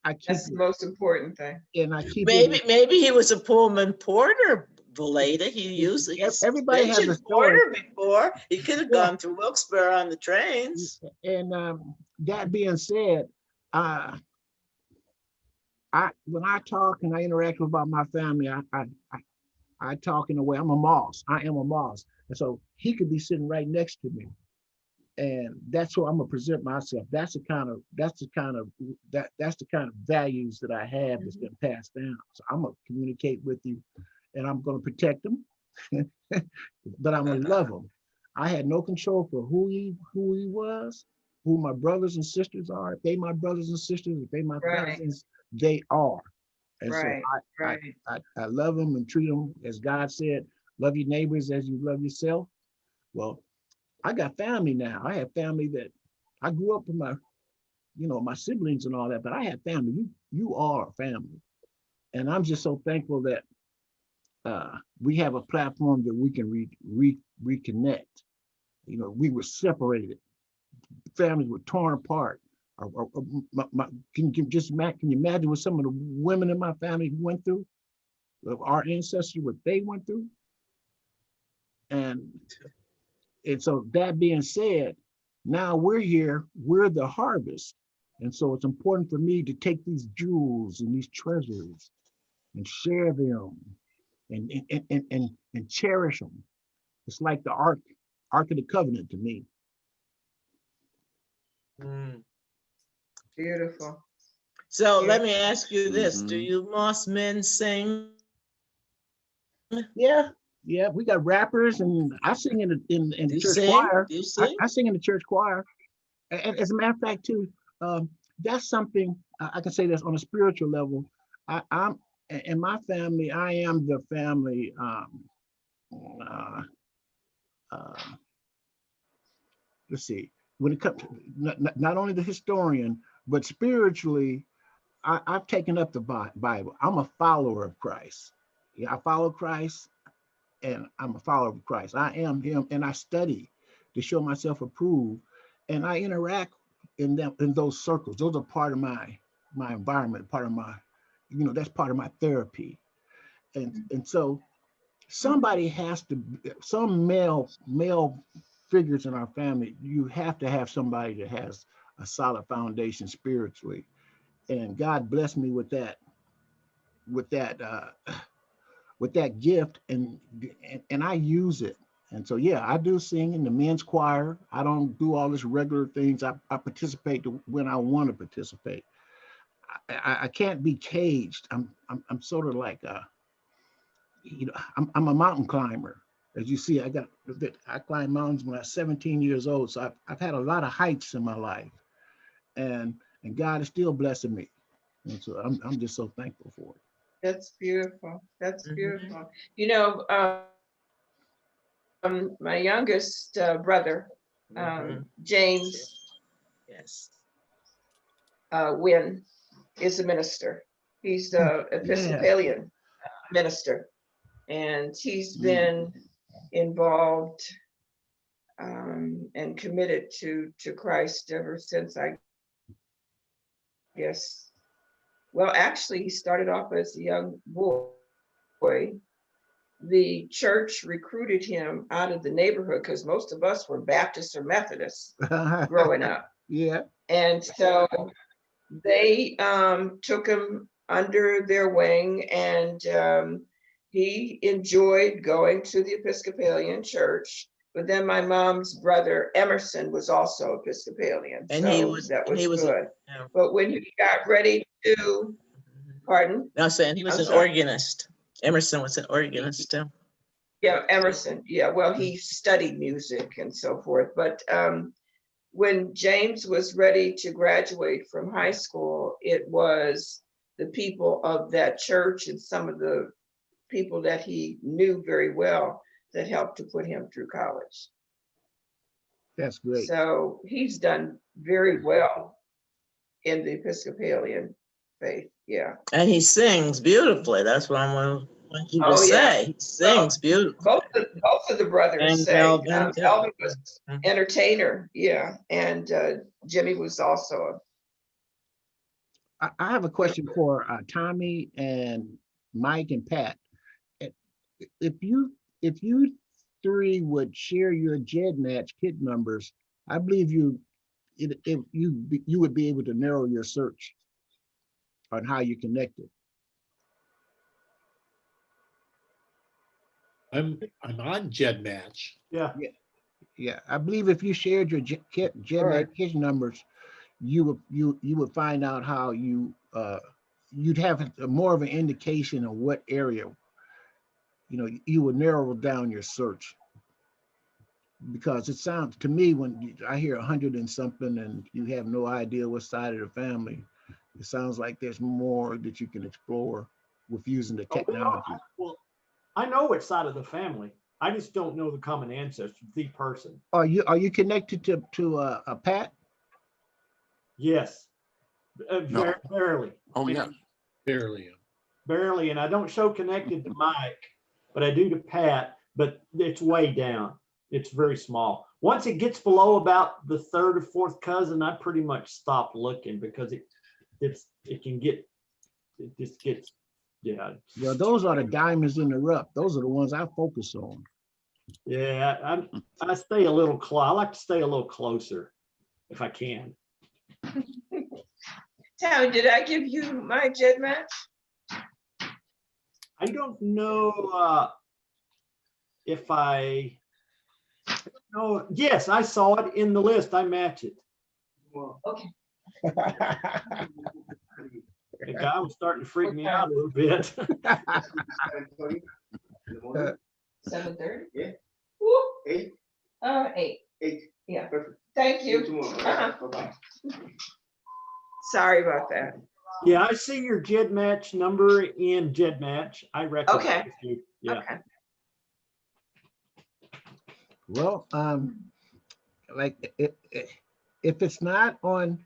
keep That's the most important thing. and I keep Maybe he was a Pullman porter, Valeda. He usually everybody has a mentioned story. porter before. He could have Yeah. gone through Wilkes-Barre on the trains. And that being said, when I talk and I interact about my family, I talk in a way. I'm a Moss. I am a Moss, and so he could be sitting right next to me, and that's how I'm gonna present myself. That's the kind of values that I have that's been passed down. So I'm gonna communicate with you, and I'm gonna protect them, but I'm gonna love him. I had no control for who he was, who my brothers and sisters are. If they my brothers and sisters, if they my Right. cousins, they are. And Right, so right. I love them and treat them as God said, love your neighbors as you love yourself. Well, I got family now. I have family that I grew up with my siblings and all that, but I have family. You are family. And I'm just so thankful that we have a platform that we can reconnect. We were separated. Families were torn apart. Can you imagine what some of the women in my family went through? Of our ancestors, what they went through? And so that being said, now we're here, we're the harvest. And so it's important for me to take these jewels and these treasures and share them and cherish them. It's like the Ark of the Covenant to me. Beautiful. So Yeah. let me ask you this: do Mhm. you Moss men sing? Yeah, we got rappers, and I sing in Do the you church sing? choir. Do you sing? I sing in the church choir. And as a matter of fact, too, that's something I can say that's on a spiritual level. I'm in my family. I am the family. Let's see. When it comes, not only the historian, but spiritually, I've taken up the Bible. I'm a follower of Christ. Yeah, I follow Christ, and I'm a follower of Christ. I am Him, and I study to show myself approved, and I interact in those circles. Those are part of my environment, part of my, that's part of my therapy, and so somebody has to, some male figures in our family. You have to have somebody that has a solid foundation spiritually, and God blessed me with that gift, and I use it. And so, yeah, I do sing in the men's choir. I don't do all this regular things. I participate when I want to participate. I can't be caged. I'm sort of like I'm a mountain climber, As you see, I climbed mountains when I was 17 years old. So I've had a lot of heights in my life, and God is still blessing me. And so I'm just so thankful for it. That's beautiful. That's Mhm. beautiful. You know, my youngest brother, Mhm. James Yes. Wynn, is a minister. He's the Episcopalian minister, and he's been involved and committed to Christ ever since, I guess. Well, actually, he started off as a young boy. The church recruited him out of the neighborhood because most of us were Baptists or Methodists growing up. Yeah. And so they took him under their wing, and he enjoyed going to the Episcopalian church. But then my mom's brother Emerson was also Episcopalian, And so he was good. yeah. But when he got ready to, pardon? No, I'm saying he was I'm an sorry. organist. Emerson was an organist too. Yeah, Emerson. Yeah, well, he studied music and so forth. But when James was ready to graduate from high school, it was the people of that church and some of the people that he knew very well that helped to put him through college. That's great. So he's done very well in the Episcopalian faith. Yeah. And he sings beautifully. That's what I want you to Oh, yeah. say. He sings beautifully. Both of the brothers And say. Melvin, too. Melvin was Mhm. entertainer, yeah, and Jimmy was also. I have a question for Tommy and Mike and Pat. Eh, If you three would share your JED match kit numbers, I believe you would be able to narrow your search on how you connected. I'm on Jed Match. Yeah. Yeah, I believe if you shared your JED All right. match kit numbers, you would find out how you'd have more of an indication of what area, you would narrow down your search. Because it sounds to me, when I hear 100 and something and you have no idea what side of the family, it sounds like there's more that you can explore with using the technology. Well, I know which side of the family. I just don't know the common ancestor, the person. Are you connected to a Pat? Yes. No. Barely. Oh, yeah. Barely. Barely. And I don't show connected to Mike, but I do to Pat, but it's way down. It's very small. Once it gets below about the third or fourth cousin, I pretty much stop looking because it just gets, yeah. Well, those are the diamonds in the rough. Those are the ones I focus on. Yeah, I stay a little close. I like to stay a little closer if I can. Tammy, did I give you my JED match? I don't know if I. No, yes, I saw it in the list. I match it. Okay. The guy was starting to freak me out a little bit. 7:30? Yeah. Woo. 8? 8. 8. Yeah. Perfect. Thank See you you. tomorrow. Uh-huh. Bye-bye. Sorry about that. Yeah, I see your JED match number in JED match. I recognize you. Yeah. Okay. Well, like if it's not on,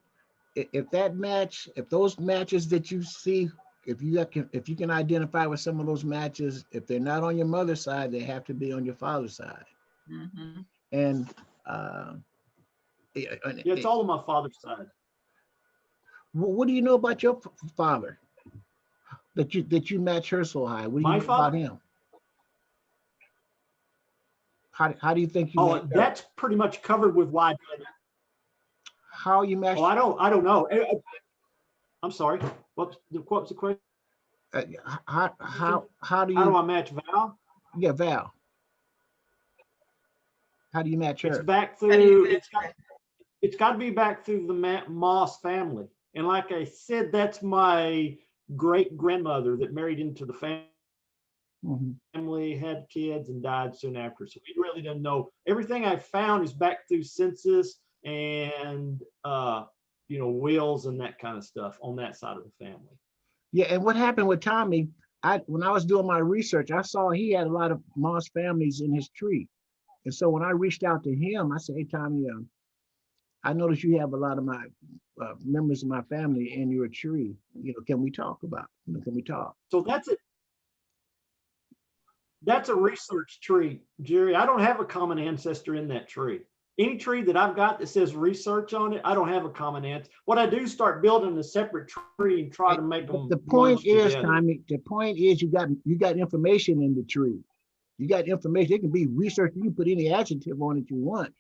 if those matches that you see, if you can identify with some of those matches, if they're not on your mother's side, they have to be on your father's side. Mhm. And Yeah, it's all on my father's side. what do you know about your father that you match her so high? What do you My know about father? him? How do you think you Oh, match her? that's pretty much covered with why. How you match? Oh, I don't know. I'm sorry. What's the question? How do How do you? I match Val? Yeah, Val. How do you match It's her? back How do you through. match It's got to be back through the Moss family. And like I said, that's my great grandmother that married into the family. Mhm. family, had kids, and died soon after. So we really don't know. Everything I found is back through census and wills and that kind of stuff on that side of the family. Yeah, and what happened with Tommy, when I was doing my research, I saw he had a lot of Moss families in his tree. And so when I reached out to him, I said, hey, Tommy, I noticed you have a lot of my members of my family in your tree. Can we talk about, can we talk? So that's it. That's a research tree, Jerry. I don't have a common ancestor in that tree. Any tree that I've got that says research on it, I don't have a common ancestor. What I do is start building a separate tree and try to make them. The point is, together. Tommy, the point is you got information in the tree. You got information. It can be research. You can put any adjective on it you want.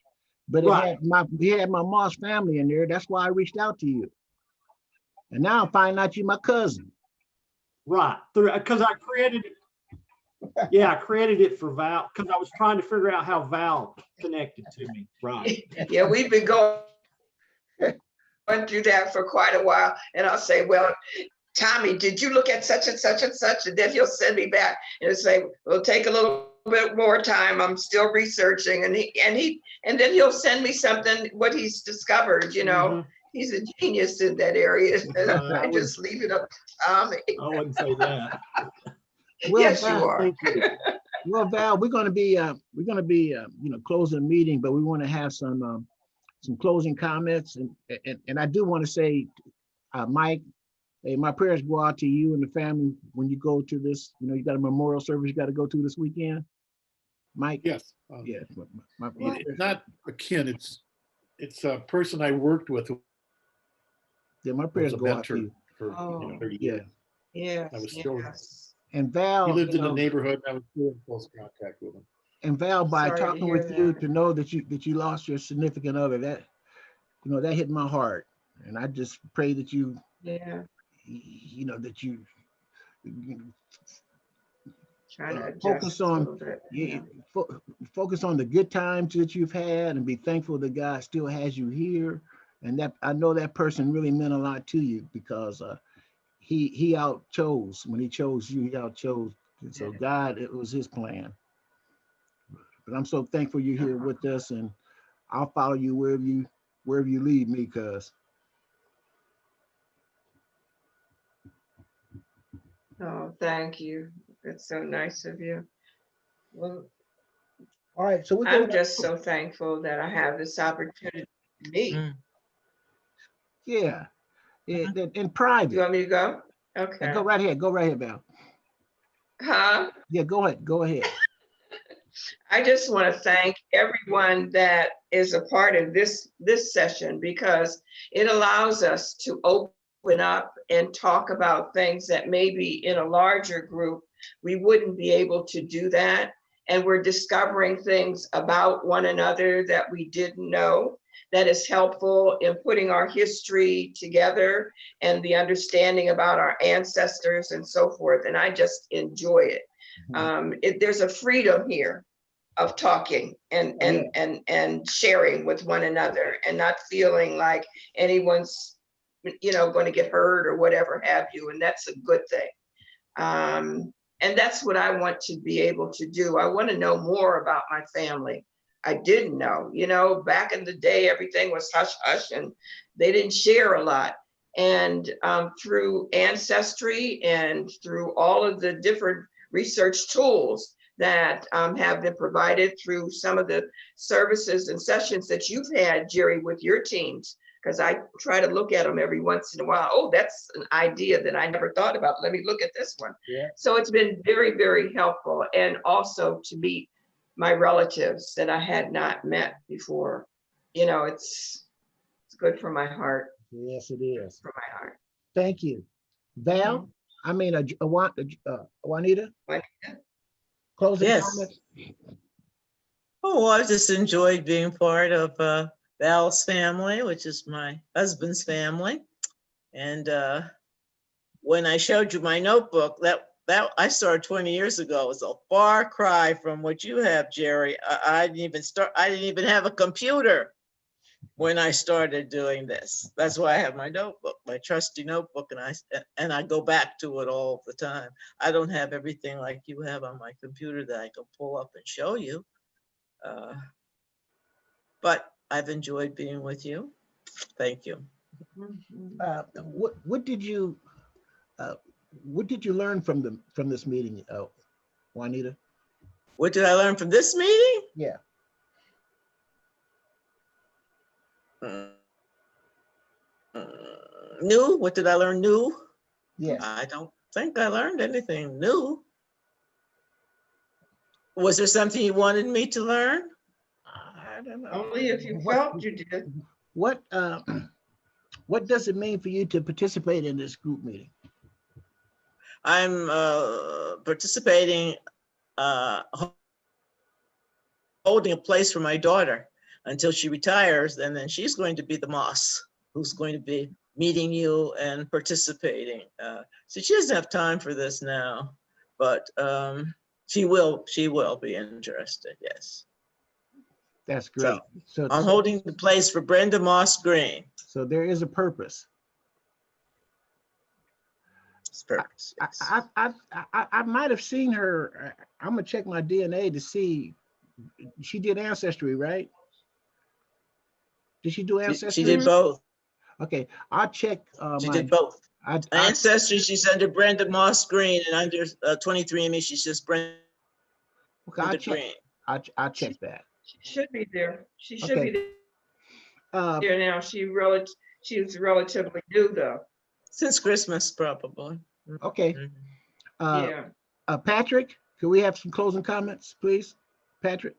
But Right. it had my Moss family in there. That's why I reached out to you. And now I'm finding out you're my cousin. Right, because I created it. Yeah, I created it for Val because I was trying to figure out how Val connected to me. Right. Yeah, we've been going through that for quite a while. And I'll say, well, Tommy, did you look at such and such and such? And then he'll send me back and say, we'll take a little bit more time. I'm still researching. And then he'll send me something, what he's discovered, Mhm. He's a genius in that area. I I just leave it up to Tommy. I wouldn't say that. Well, Yes, you Val, are. Thank you. Well, Val, we're going to be closing the meeting, but we want to have some closing comments, and I do want to say, Mike, hey, my prayers go out to you and the family when you go to this. You got a memorial service you got to go to this weekend. Mike. Yes. Yeah. It's not a kin. It's a person I worked with who Yeah, my was prayers a go out to mentor you. for Oh, 30 Yeah. years. Yes, I was still. yes. And Val, He lived in the neighborhood. I was still in close contact with him. And Val, by Sorry to talking hear with you that. to know that you lost your significant other, that that hit my heart. And I just pray that you Yeah, that you trying to focus adjust a on little bit. Yeah. focus on the good times that you've had and be thankful that God still has you here. And that I know that person really meant a lot to you because he outchose when he chose you, he outchose. So God, it was his plan. But I'm so thankful you're here with us, and I'll follow you wherever you lead me, cuz. Oh, thank you. That's so nice of you. Well, All right, so I'm just so thankful that I have this opportunity to meet. Mm. yeah, in You private. want me to go? Yeah, Okay. go right ahead, Val. Huh? Yeah, go ahead. I just want to thank everyone that is a part of this session because it allows us to open up and talk about things that maybe in a larger group we wouldn't be able to do that. And we're discovering things about one another that we didn't know. That is helpful in putting our history together and the understanding about our ancestors and so forth. And I just enjoy it. There's a freedom here of talking and sharing with one another and not feeling like anyone's going to get hurt or whatever have you. And that's a good thing. And that's what I want to be able to do. I want to know more about my family. I didn't know, back in the day, everything was hush hush and they didn't share a lot. And through Ancestry and through all of the different research tools that have been provided through some of the services and sessions that you've had, Jerry, with your teams, because I try to look at them every once in a while. Oh, that's an idea that I never thought about. Let me look at this one. Yeah. So it's been very, very helpful. And also to meet my relatives that I had not met before. It's good for my heart, Yes, it is. for my heart. Thank you, Val. I mean, Juanita. Closing Yes. comments. Oh, I just enjoyed being part of Val's family, which is my husband's family. And when I showed you my notebook, that I started 20 years ago. It was a far cry from what you have, Jerry. I didn't even have a computer. when I started doing this. That's why I have my notebook, my trusty notebook, and I go back to it all the time. I don't have everything like you have on my computer that I can pull up and show you. But I've enjoyed being with you. Thank you. What did you learn from this meeting, Juanita? What did I learn from this meeting? Yeah. New? What did I learn new? Yeah. I don't think I learned anything new. Was there something you wanted me to learn? I don't know. Only if you felt you did. What does it mean for you to participate in this group meeting? I'm participating, holding a place for my daughter until she retires, and then she's going to be the Moss who's going to be meeting you and participating. So she doesn't have time for this now, but she will be interested, yes. That's great. So I'm holding the place for Brenda Moss Green. So there is a purpose. It's purpose, yes. I might have seen her. I'm gonna check my DNA to see. She did Ancestry, right? Did she do Ancestry? She did both. Okay, I'll check. She did both. I Ancestry, she's under Brenda Moss Green, and under 23andMe, she's just Brenda Green. I'll check that. She should be there. She should Okay. be there now. She's relatively new though. Since Christmas, probably. Okay. Yeah. Patrick, can we have some closing comments, please? Patrick?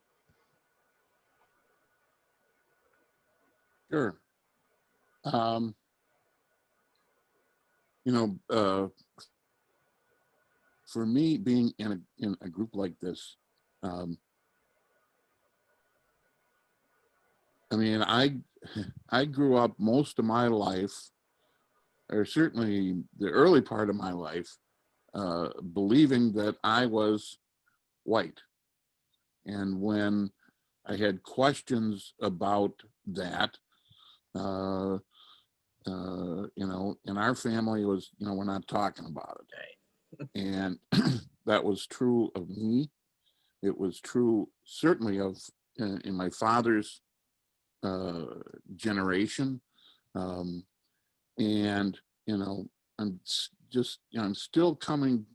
Sure. For me, being in a group like this, I mean, I grew up most of my life, or certainly the early part of my life, believing that I was white. And when I had questions about that, in our family, was, we're not talking about it. And that was true of me. It was true certainly of in my father's generation. And I'm still coming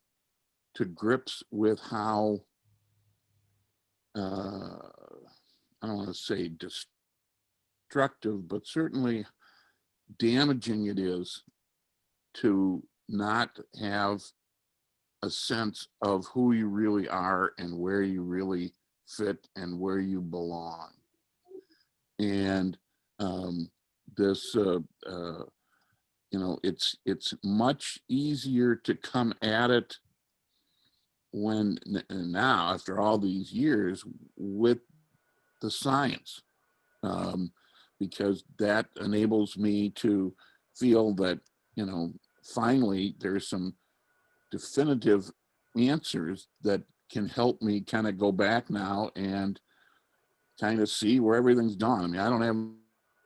to grips with how I don't want to say destructive, but certainly damaging it is to not have a sense of who you really are and where you really fit and where you belong. And it's much easier to come at it when now, after all these years, with the science, because that enables me to feel that, finally there's some definitive answers that can help me kind of go back now and kind of see where everything's gone. I mean, I don't have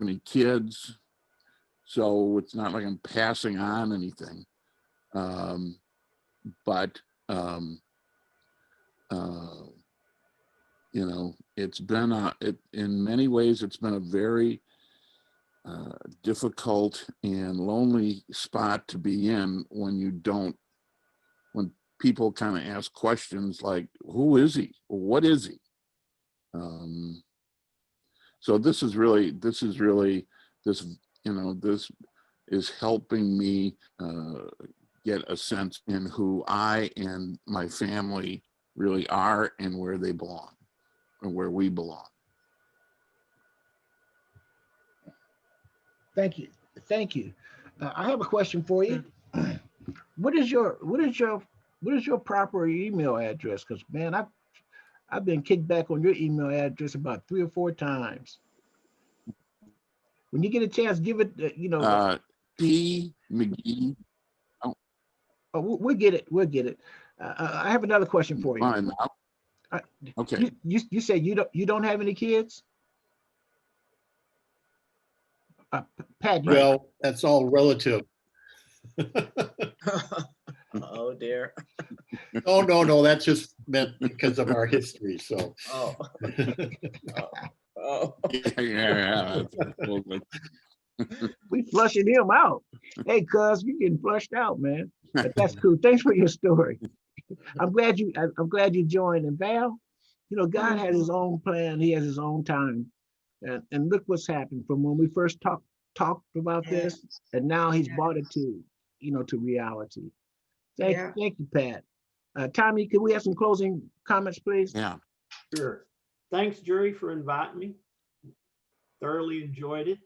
any kids, so it's not like I'm passing on anything. It's been in many ways, it's been a very difficult and lonely spot to be in when people kind of ask questions like, who is he? What is he? So this is helping me get a sense in who I and my family really are and where they belong and where we belong. Thank you. I have a question for you. What is your proper email address? Because man, I've been kicked back on your email address about 3 or 4 times. When you get a chance, give it. P. McGee. Oh, we'll get it. I have another question for you. Fine now. Okay. You say you don't have any kids? Pat, you, Well, that's all relative. Oh, dear. Oh, no, that's just meant because of our history, so. Oh. Oh. Yeah, absolutely. we flushing him out. Hey, cuz, you getting flushed out, man. But that's cool. Thanks for your story. I'm glad you joined. And Val, God has his own plan. He has his own time. And look what's happened from when we first talked about this, and now he's brought it to reality. Yeah. Thank you, Pat. Tommy, can we have some closing comments, please? Yeah. Sure. Thanks, Jerry, for inviting me. Thoroughly enjoyed it.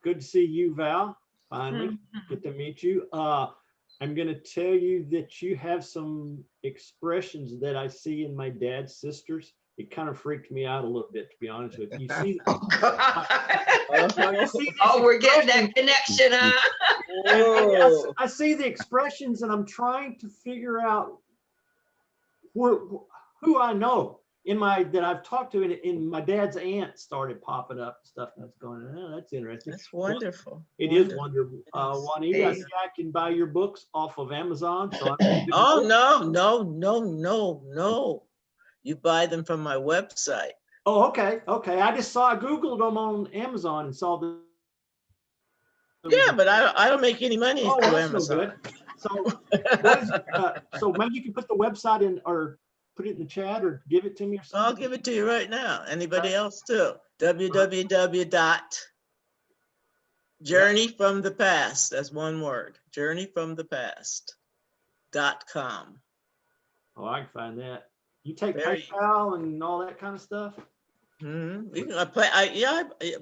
Good to see you, Val. Finally, get to meet you. I'm going to tell you that you have some expressions that I see in my dad's sisters. It kind of freaked me out a little bit, to be honest with you. You see, Oh, we're getting that connection, huh? I see the expressions, and I'm trying to figure out who I know that I've talked to, and my dad's aunt started popping up and stuff. That's going, oh, that's interesting. That's wonderful. It is wonderful. Juanita, I see I can buy your books off of Amazon. So Oh, no. You buy them from my website. Oh, okay. I Googled them on Amazon and saw the. Yeah, but I don't make any money Oh, through that's Amazon. no good. So maybe you can put the website in, or put it in the chat, or give it to me or something. I'll give it to you right now. Anybody else too? www.journeyfromthepast. That's one word. journeyfromthepast.com. Oh, I can find that. You take Very- PayPal and all that kind of stuff? Mm-hmm. You can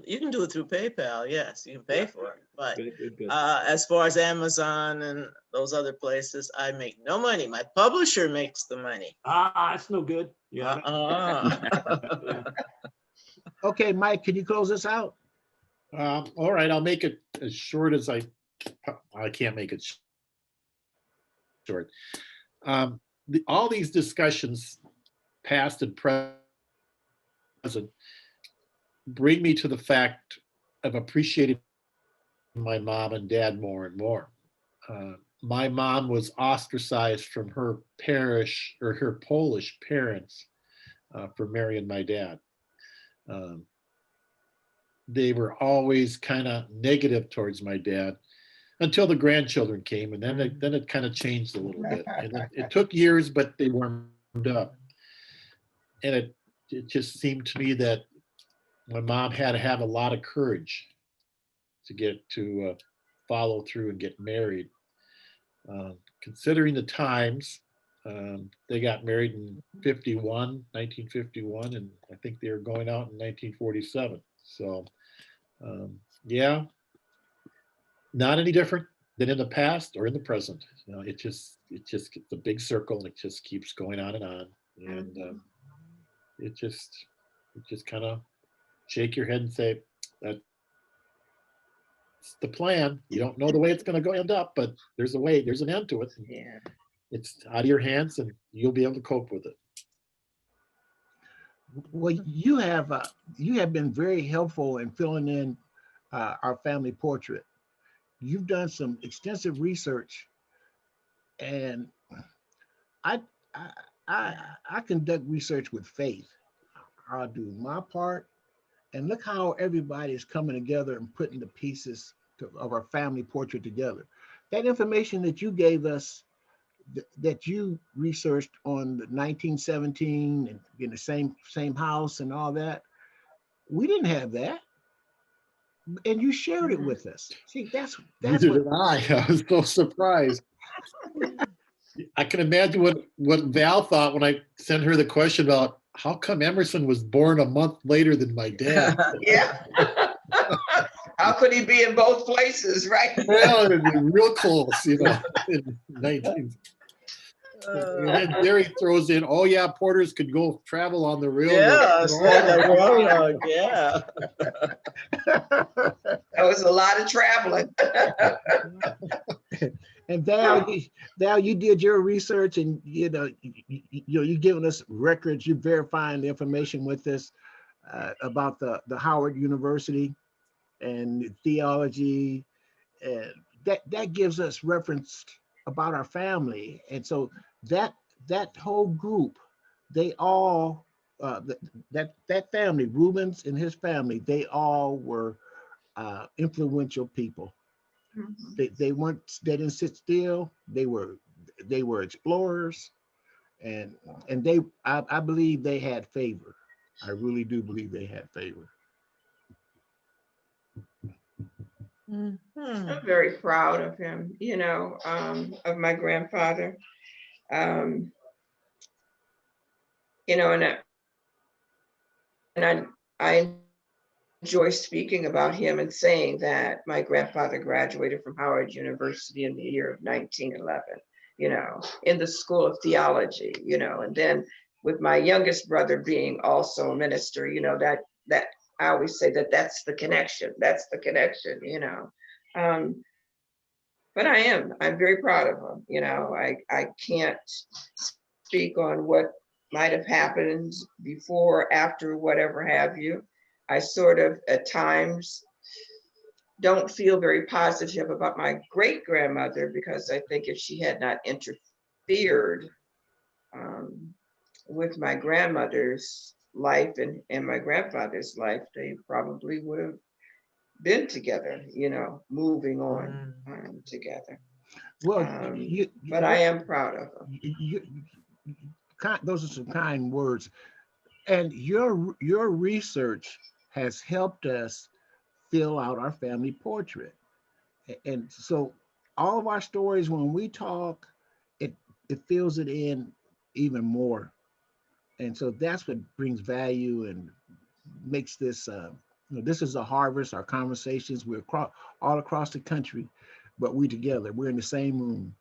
you can do it through PayPal. Yes, you can pay for it. But Good. as far as Amazon and those other places, I make no money. My publisher makes the money. That's no good. Yeah. Yeah. Okay, Mike, can you close this out? All right, I'll make it as short as I can't make it short. All these discussions, past and present, bring me to the fact of appreciating my mom and dad more and more. My mom was ostracized from her parish or her Polish parents for marrying my dad. They were always kind of negative towards my dad until the grandchildren came, and then it kind of changed a little bit. And it took years, but they warmed up. And it just seemed to me that my mom had to have a lot of courage to get to follow through and get married. Considering the times, they got married in 1951, and I think they were going out in 1947. So, yeah, not any different than in the past or in the present. It just gets a big circle, and it just keeps going on and on. And it just kind of shake your head and say, that's the plan. You don't know the way it's going to end up, but there's a way, there's an end to it. Yeah. It's out of your hands, and you'll be able to cope with it. Well, you have been very helpful in filling in our family portrait. You've done some extensive research, and I conduct research with faith. I'll do my part, and look how everybody is coming together and putting the pieces of our family portrait together. That information that you gave us, that you researched on the 1917 and in the same house and all that, we didn't have that, and you shared it with us. See, that's Neither what did I was so surprised. I can imagine what Val thought when I sent her the question about how come Emerson was born a month later than my dad. Yeah. How could he be in both places, right? Well, it'd be real close, in 19. And then Jerry throws in, oh yeah, porters could go travel on the railroad. Yeah, it's like a railroad. Yeah. That was a lot of traveling. And Val, you did your research, and you're giving us records. You're verifying the information with us about the Howard University and theology, and that gives us reference about our family. And so that whole group, they all that family, Rubens and his family, they all were influential people. Mhm. They didn't sit still. They were explorers, and I believe they had favor. I really do believe they had favor. Mhm. I'm very proud of him, of my grandfather. Um, and I enjoy speaking about him and saying that my grandfather graduated from Howard University in the year of 1911, in the School of Theology, and then with my youngest brother being also a minister, that I always say that's the connection. That's the connection, Um, but I'm very proud of him. I can't speak on what might have happened before, after, whatever have you. I sort of at times don't feel very positive about my great grandmother, because I think if she had not interfered um, with my grandmother's life and my grandfather's life, they probably would have been together, moving on together. Well, But I am proud of them. those are some kind words, and your research has helped us fill out our family portrait. And so all of our stories, when we talk, it it fills it in even more. And so that's what brings value and makes this this is a harvest. Our conversations, we're all across the country, but we together, we're in the same room.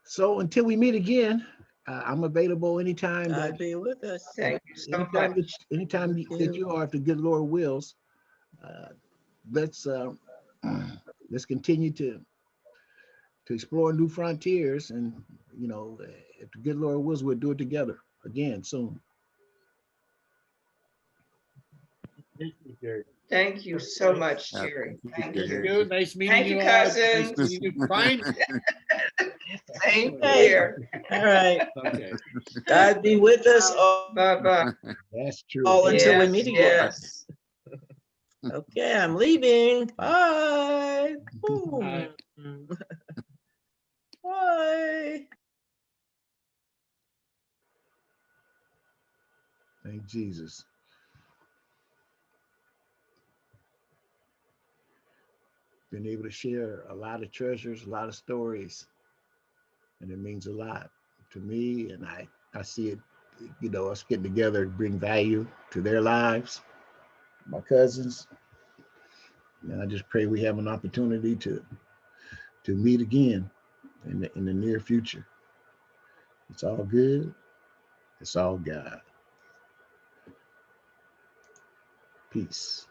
So until we meet again, I'm available anytime God be with us. Thank you so much. anytime Thank that you. you are, if the good Lord wills. uh, let's let's continue to explore new frontiers, and if the good Lord wills, we'll do it together again soon. Thank you, Jerry. Thank you so much, Yeah, Jerry. thank Thank you, Thank you. Jerry. you. Nice meeting Thank you you, all. Nice cousins. meeting you. Fine. Same Hey. here. All right. Okay. God be with us Bye-bye. That's true. all until we Yes, meet again. yes. Okay, I'm leaving. Bye. Bye. Bye. Thank Jesus. Been able to share a lot of treasures, a lot of stories, and it means a lot to me. And I see it, us getting together to bring value to their lives, my cousins. And I just pray we have an opportunity to meet again in the near future. It's all good. It's all God. Peace.